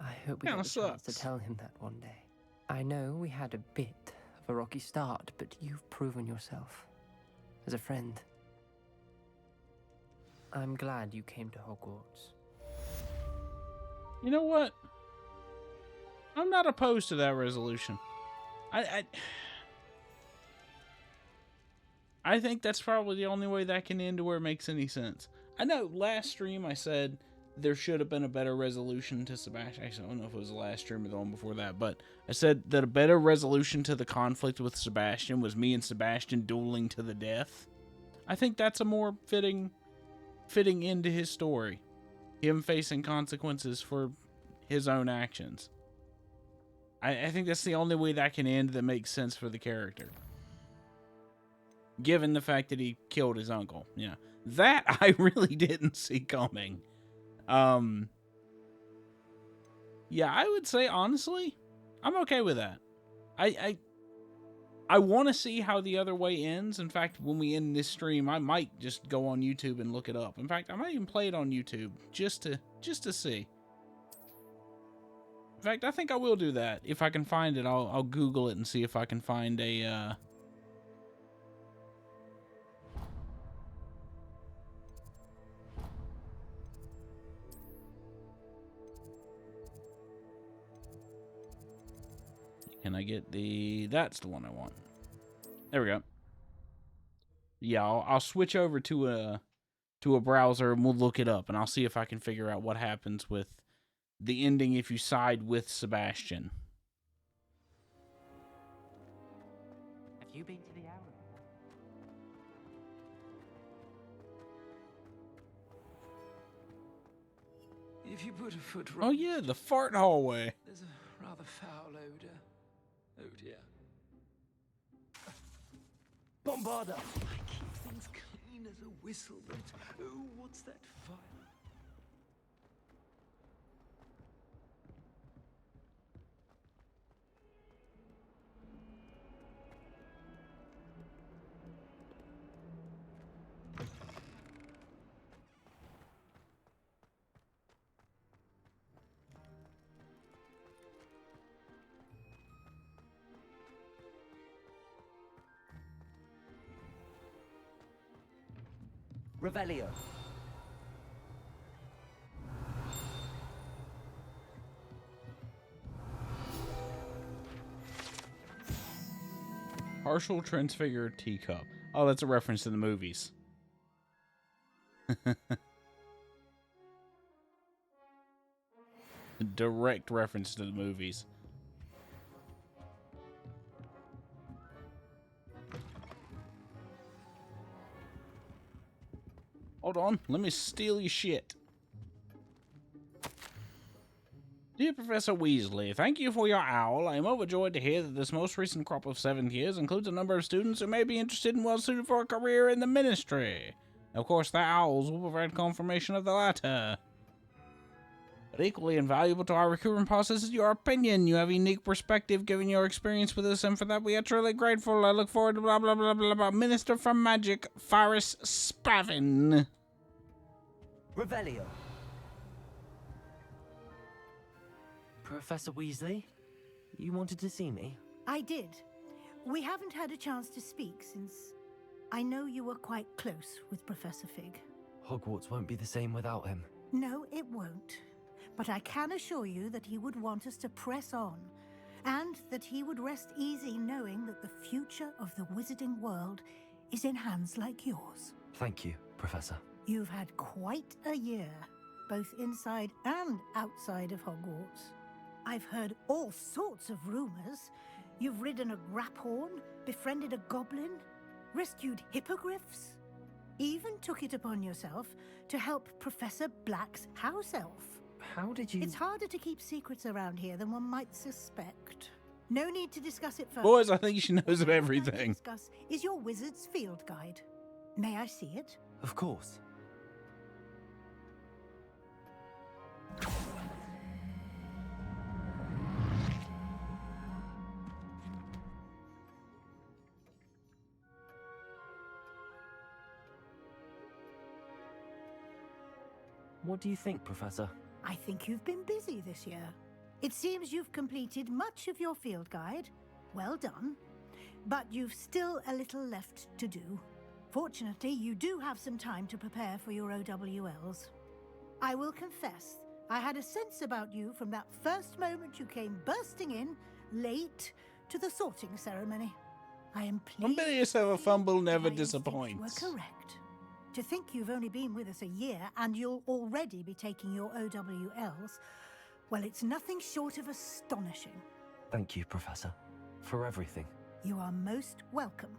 I hope we get the chance to tell him that one day. I know we had a bit of a rocky start, but you've proven yourself as a friend. I'm glad you came to Hogwarts. You know what? I'm not opposed to that resolution. I think that's probably the only way that can end to where it makes any sense. I know last stream I said there should have been a better resolution to Sebastian. Actually, I don't know if it was the last stream or the one before that, but I said that a better resolution to the conflict with Sebastian was me and Sebastian dueling to the death. I think that's a more fitting into his story. Him facing consequences for his own actions. I think that's the only way that can end that makes sense for the character. Given the fact that he killed his uncle. Yeah. That I really didn't see coming. Yeah, I would say, honestly, I'm okay with that. I want to see how the other way ends. In fact, when we end this stream, I might just go on YouTube and look it up. In fact, I might even play it on YouTube just to see. In fact, I think I will do that. If I can find it, I'll Google it and see if I can find a Can I get that's the one I want. There we go. Yeah, I'll switch over to a browser and we'll look it up and I'll see if I can figure out what happens with the ending if you side with Sebastian. Have you been to the Arrow? If you put a foot Oh yeah, the fart hallway. There's a rather foul odor. Oh dear. Bombarda! I keep things clean as a whistle, but oh, what's that fire? Revelio. Partial transfigured teacup. Oh, that's a reference to the movies. Direct reference to the movies. Hold on, let me steal your shit. Dear Professor Weasley, thank you for your owl. I am overjoyed to hear that this most recent crop of 7th years includes a number of students who may be interested and well suited for a career in the ministry. Of course, the owls will provide confirmation of the latter. But equally invaluable to our recruitment process is your opinion. You have a unique perspective given your experience with us, and for that we are truly grateful. I look forward to blah blah blah blah blah. Minister for Magic, Faris Spavin. Revelio. Professor Weasley, you wanted to see me? I did. We haven't had a chance to speak since I know you were quite close with Professor Fig. Hogwarts won't be the same without him. No, it won't. But I can assure you that he would want us to press on, and that he would rest easy knowing that the future of the wizarding world is in hands like yours. Thank you, Professor. You've had quite a year, both inside and outside of Hogwarts. I've heard all sorts of rumors. You've ridden a graphorn, befriended a goblin, rescued hippogriffs, even took it upon yourself to help Professor Black's house elf. How did you... It's harder to keep secrets around here than one might suspect. No need to discuss it further. Boys, I think she knows of everything. What I'd like to discuss is your wizard's field guide. May I see it? Of course. What do you think, Professor? I think you've been busy this year. It seems you've completed much of your field guide. Well done. But you've still a little left to do. Fortunately, you do have some time to prepare for your OWLs. I will confess, I had a sense about you from that first moment you came bursting in, late, to the sorting ceremony. I am pleased Yourself a fumble never my instincts disappoints. were correct. To think you've only been with us a year and you'll already be taking your OWLs, well, it's nothing short of astonishing. Thank you, Professor, for everything. You are most welcome.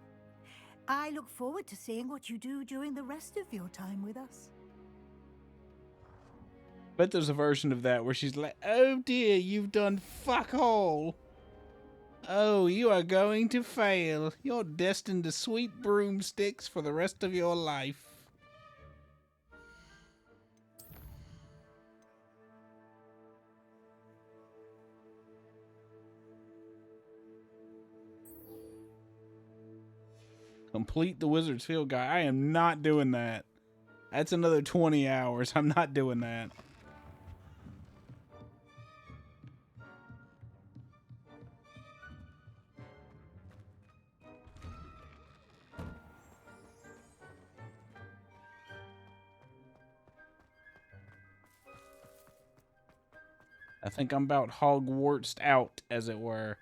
I look forward to seeing what you do during the rest of your time with us. Bet there's a version of that where she's like, oh dear, you've done fuck all. Oh, you are going to fail. You're destined to sweep broomsticks for the rest of your life. Complete the Wizard's Field Guide. I am not doing that. That's another 20 hours. I'm not doing that. I think I'm about Hogwartsed out, as it were.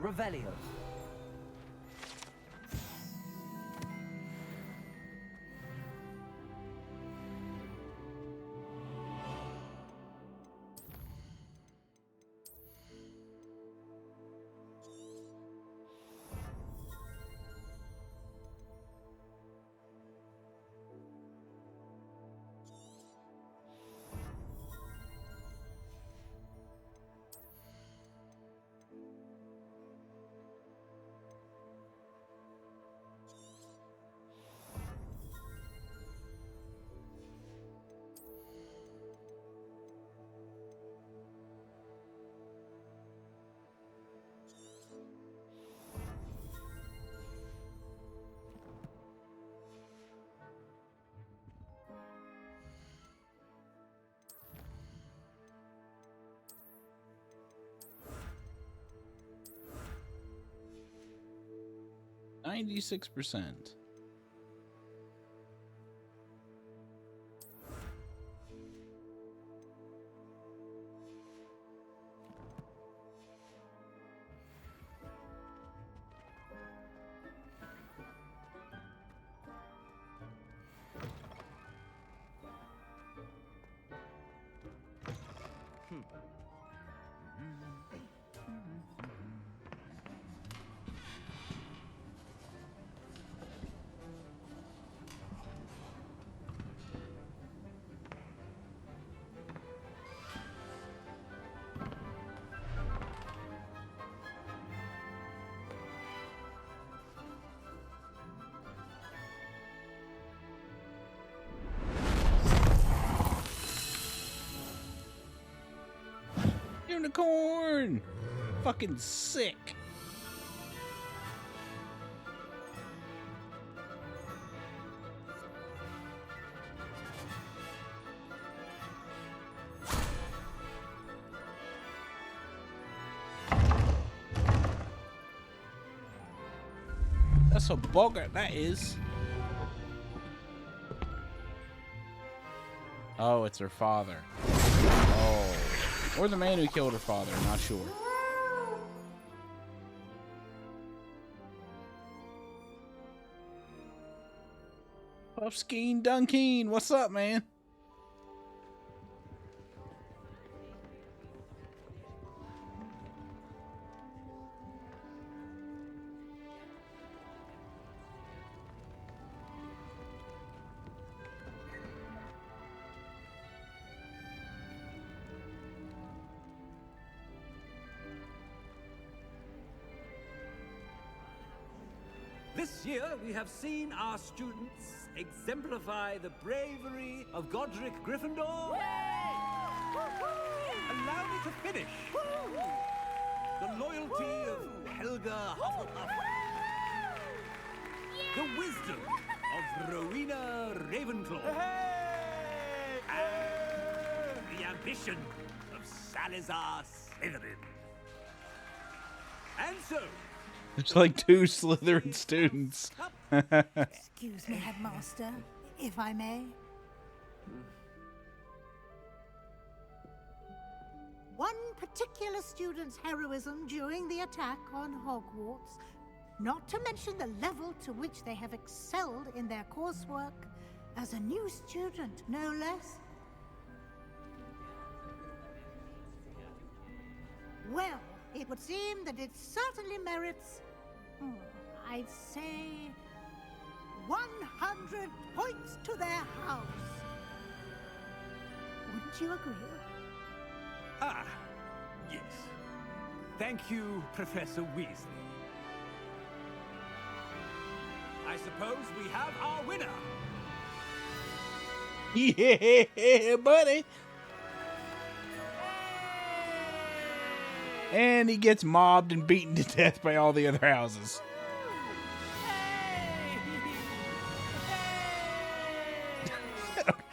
Revelio. 96%. Unicorn! Fucking sick. That's a boggart, that is. Oh, it's her father. Oh. Or the man who killed her father, not sure. Puffskeen Dunkeen, what's up, man? This year, we have seen our students exemplify the bravery of Godric Gryffindor. Allow me to finish. The loyalty of Helga Hufflepuff. The wisdom of Rowena Ravenclaw. And the ambition of Salazar Slytherin. And so, It's like two Slytherin students. Excuse me, Headmaster, if I may. One particular student's heroism during the attack on Hogwarts, not to mention the level to which they have excelled in their coursework as a new student, no less. Well, it would seem that it certainly merits, I'd say, 100 points to their house. Wouldn't you agree? Ah, yes. Thank you, Professor Weasley. I suppose we have our winner. Yeah, buddy. And he gets mobbed and beaten to death by all the other houses.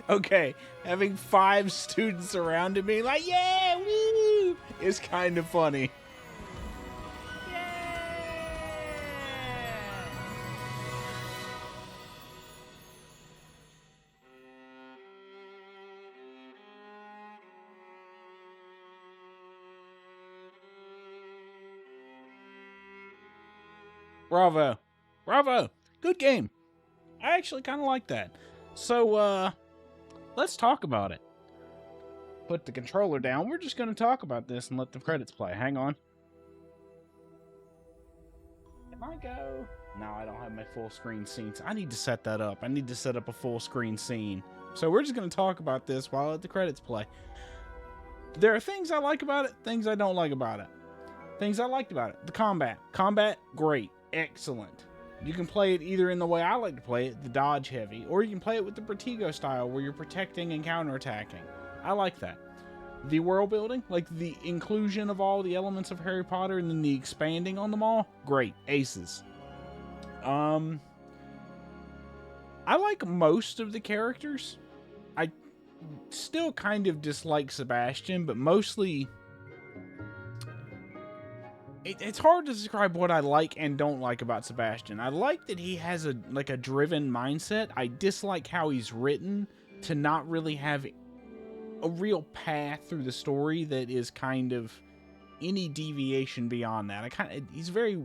Okay, having 5 students around him being like, yeah, woo, is kind of funny. Bravo. Bravo. Good game. I actually kind of like that. So, let's talk about it. Put the controller down. We're just going to talk about this and let the credits play. Hang on. Can I go? No, I don't have my full screen scenes. I need to set that up. I need to set up a full screen scene. So we're just going to talk about this while I let the credits play. There are things I like about it, things I don't like about it. Things I liked about it. The combat. Combat, great. Excellent. You can play it either in the way I like to play it, the dodge heavy, or you can play it with the Protego style where you're protecting and counterattacking. I like that. The world building, like the inclusion of all the elements of Harry Potter and then the expanding on them all, great. Aces. I like most of the characters. I still kind of dislike Sebastian, but mostly it's hard to describe what I like and don't like about Sebastian. I like that he has a driven mindset. I dislike how he's written to not really have a real path through the story that is kind of any deviation beyond that. He's very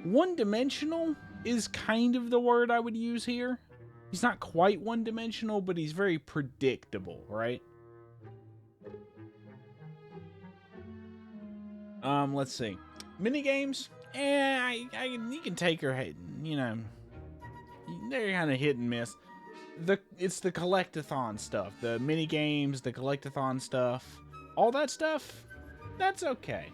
one-dimensional is kind of the word I would use here. He's not quite one-dimensional, but he's very predictable, right? Let's see. Minigames? You can take or hit, you know. They're kind of hit and miss. It's the collectathon stuff. The minigames, the collectathon stuff. All that stuff, that's okay.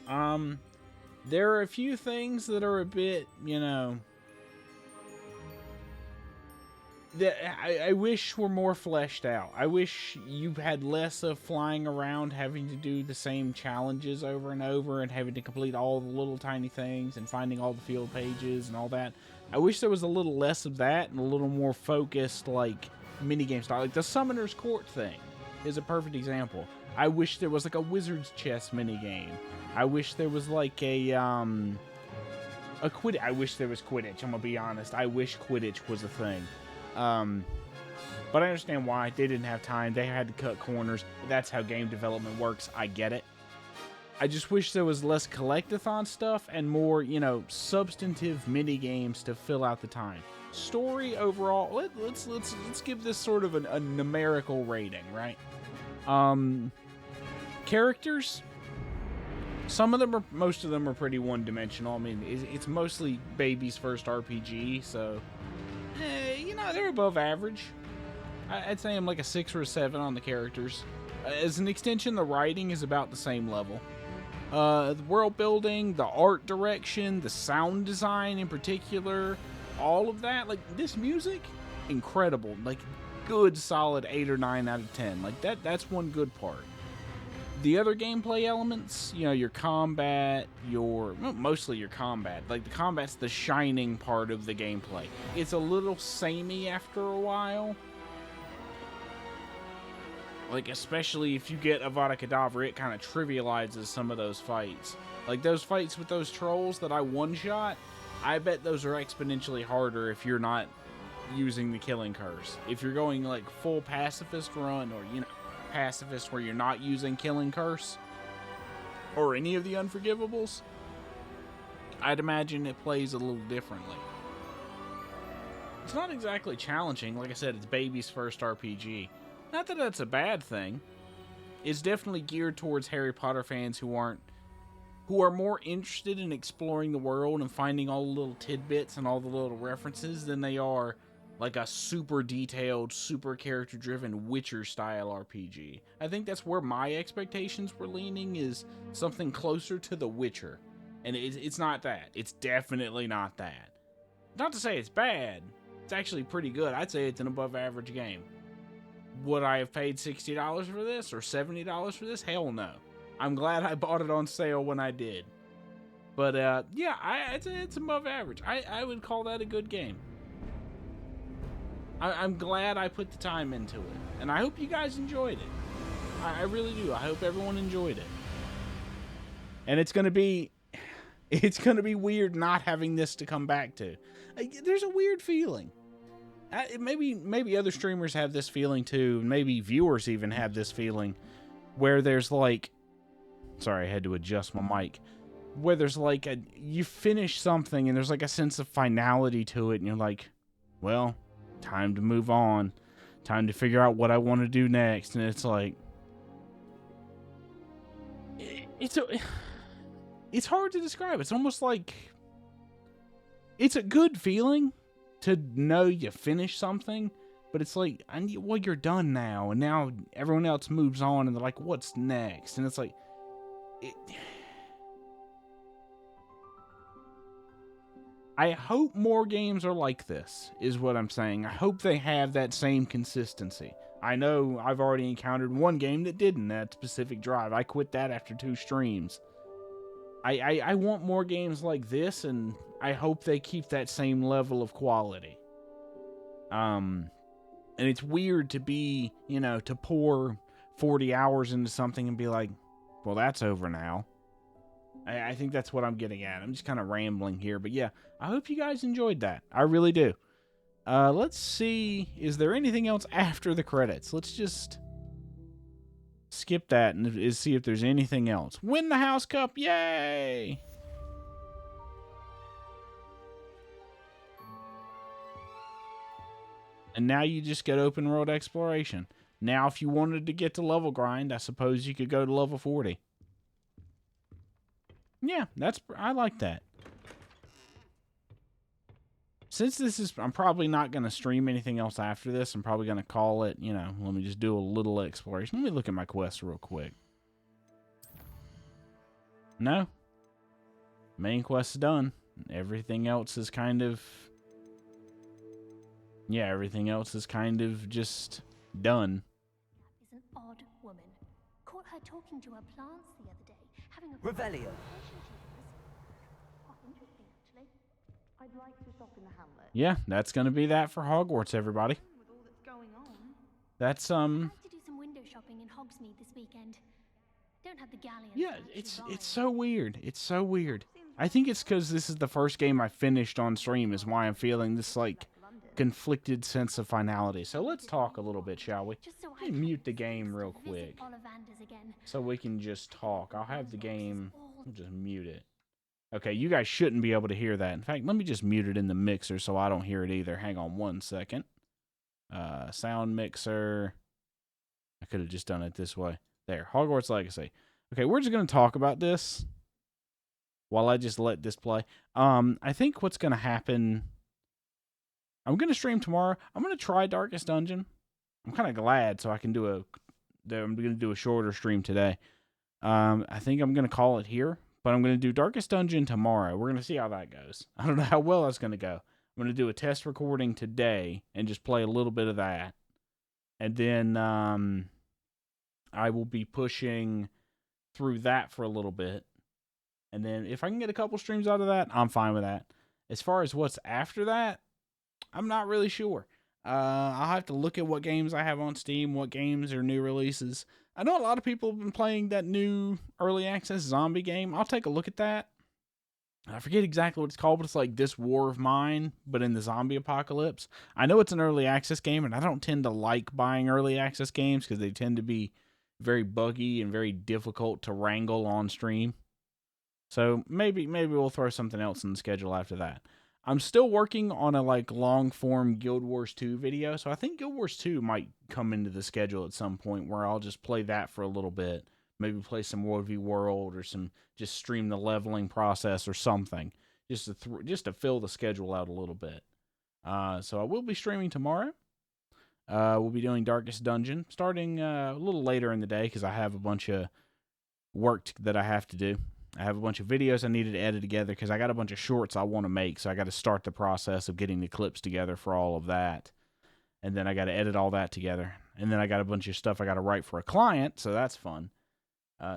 There are a few things that are a bit, you know, that I wish were more fleshed out. I wish you had less of flying around, having to do the same challenges over and over, and having to complete all the little tiny things, and finding all the field pages and all that. I wish there was a little less of that, and a little more focused, like, minigame style. Like, the Summoner's Court thing is a perfect example. I wish there was, like, a Wizard's Chess minigame. I wish there was, like, I wish there was Quidditch, I'm gonna be honest. I wish Quidditch was a thing. But I understand why. They didn't have time. They had to cut corners. That's how game development works. I get it. I just wish there was less collectathon stuff and more, you know, substantive mini games to fill out the time. Story overall, let's give this sort of a numerical rating, right? Characters, most of them are pretty one-dimensional. I mean, it's mostly baby's first RPG, so you know, they're above average. I'd say I'm like a 6 or a 7 on the characters. As an extension, the writing is about the same level. The world building, the art direction, the sound design in particular, all of that, like this music, incredible. Like good solid 8 or 9 out of 10. Like that's one good part. The other gameplay elements, you know, your combat, mostly your combat. Like the combat's the shining part of the gameplay. It's a little samey after a while. Like, especially if you get Avada Kedavra, it kind of trivializes some of those fights. Like, those fights with those trolls that I one-shot, I bet those are exponentially harder if you're not using the killing curse. If you're going, like, full pacifist run, or, you know, pacifist where you're not using killing curse, or any of the unforgivables, I'd imagine it plays a little differently. It's not exactly challenging. Like I said, it's baby's first RPG. Not that that's a bad thing. It's definitely geared towards Harry Potter fans who are more interested in exploring the world and finding all the little tidbits and all the little references than they are like a super detailed, super character-driven Witcher-style RPG. I think that's where my expectations were leaning, is something closer to The Witcher. And it's not that. It's definitely not that. Not to say it's bad. It's actually pretty good. I'd say it's an above-average game. Would I have paid $60 for this or $70 for this? Hell no. I'm glad I bought it on sale when I did. But, yeah, I'd say it's above average. I would call that a good game. I'm glad I put the time into it. And I hope you guys enjoyed it. I really do. I hope everyone enjoyed it. And it's gonna be weird not having this to come back to. There's a weird feeling. Maybe other streamers have this feeling too. Maybe viewers even have this feeling where there's like, sorry, I had to adjust my mic. Where there's like you finish something and there's like a sense of finality to it, and you're like, well, time to move on. Time to figure out what I want to do next. And it's like, it's hard to describe. It's almost like it's a good feeling to know you finished something, but it's like, well, you're done now, and now everyone else moves on, and they're like, what's next? And it's like, I hope more games are like this, is what I'm saying. I hope they have that same consistency. I know I've already encountered one game that didn't, that Pacific Drive. I quit that after 2 streams. I want more games like this, and I hope they keep that same level of quality. And it's weird to be, you know, to pour 40 hours into something and be like, well, that's over now. I think that's what I'm getting at. I'm just kind of rambling here. But yeah, I hope you guys enjoyed that. I really do. Let's see. Is there anything else after the credits? Let's just skip that and see if there's anything else. Win the House Cup. Yay! And now you just get open world exploration. Now, if you wanted to get to level grind, I suppose you could go to level 40. Yeah, I like that. Since this is, I'm probably not going to stream anything else after this. I'm probably going to call it, you know, let me just do a little exploration. Let me look at my quest real quick. No. Main quest is done. Everything else is kind of... Yeah, everything else is kind of just done. Is an odd woman. Caught her talking to her plants the other day, having a Revelio. Quite interesting, actually. I'd like to stop in the hamlet. Yeah, that's going to be that for Hogwarts, everybody. With all that's going on. That's, I'd like to do some window shopping in Hogsmeade this weekend. Don't have the galleons. Yeah, it's so weird. It's so weird. I think it's because this is the first game I finished on stream is why I'm feeling this, like, conflicted sense of finality. So let's talk a little bit, shall we? Let me mute the game real quick so we can just talk. I'll have the game, I'll just mute it. Okay, you guys shouldn't be able to hear that. In fact, let me just mute it in the mixer so I don't hear it either. Hang on one second. Sound mixer. I could have just done it this way. There, Hogwarts Legacy. Okay, we're just going to talk about this while I just let this play. I think what's going to happen... I'm going to stream tomorrow. I'm going to try Darkest Dungeon. I'm kind of glad so I can do I'm going to do a shorter stream today. I think I'm going to call it here, but I'm going to do Darkest Dungeon tomorrow. We're going to see how that goes. I don't know how well that's going to go. I'm going to do a test recording today and just play a little bit of that. And then I will be pushing through that for a little bit. And then if I can get a couple streams out of that, I'm fine with that. As far as what's after that, I'm not really sure. I'll have to look at what games I have on Steam, what games are new releases. I know a lot of people have been playing that new early access zombie game. I'll take a look at that. I forget exactly what it's called, but it's like This War of Mine, but in the zombie apocalypse. I know it's an early access game, and I don't tend to like buying early access games because they tend to be very buggy and very difficult to wrangle on stream. So maybe we'll throw something else in the schedule after that. I'm still working on a long form Guild Wars 2 video, so I think Guild Wars 2 might come into the schedule at some point where I'll just play that for a little bit. Maybe play some World v World or just stream the leveling process or something, just to fill the schedule out a little bit. So I will be streaming tomorrow. We'll be doing Darkest Dungeon starting a little later in the day because I have a bunch of work that I have to do. I have a bunch of videos I needed to edit together because I got a bunch of shorts I want to make, so I got to start the process of getting the clips together for all of that. And then I got to edit all that together. And then I got a bunch of stuff I got to write for a client, so that's fun.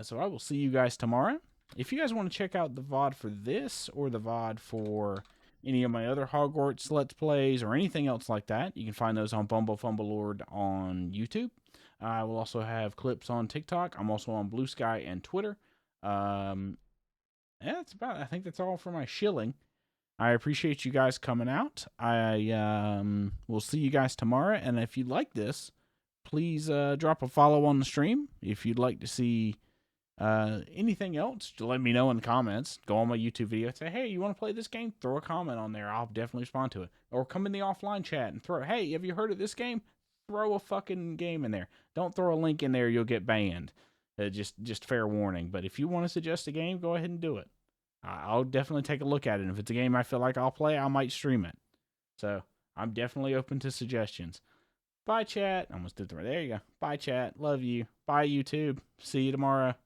So I will see you guys tomorrow. If you guys want to check out the VOD for this or the VOD for any of my other Hogwarts Let's Plays or anything else like that, you can find those on BumbleFumbleLord on YouTube. I will also have clips on TikTok. I'm also on Blue Sky and Twitter. Yeah, I think that's all for my shilling. I appreciate you guys coming out. I will see you guys tomorrow. And if you like this, please drop a follow on the stream. If you'd like to see anything else, let me know in the comments. Go on my YouTube video and say, hey, you want to play this game? Throw a comment on there. I'll definitely respond to it. Or come in the offline chat and hey, have you heard of this game? Throw a fucking game in there. Don't throw a link in there. You'll get banned. Just fair warning. But if you want to suggest a game, go ahead and do it. I'll definitely take a look at it. And if it's a game I feel like I'll play, I might stream it. So I'm definitely open to suggestions. Bye, chat. I almost did the right. There you go. Bye, chat. Love you. Bye, YouTube. See you tomorrow.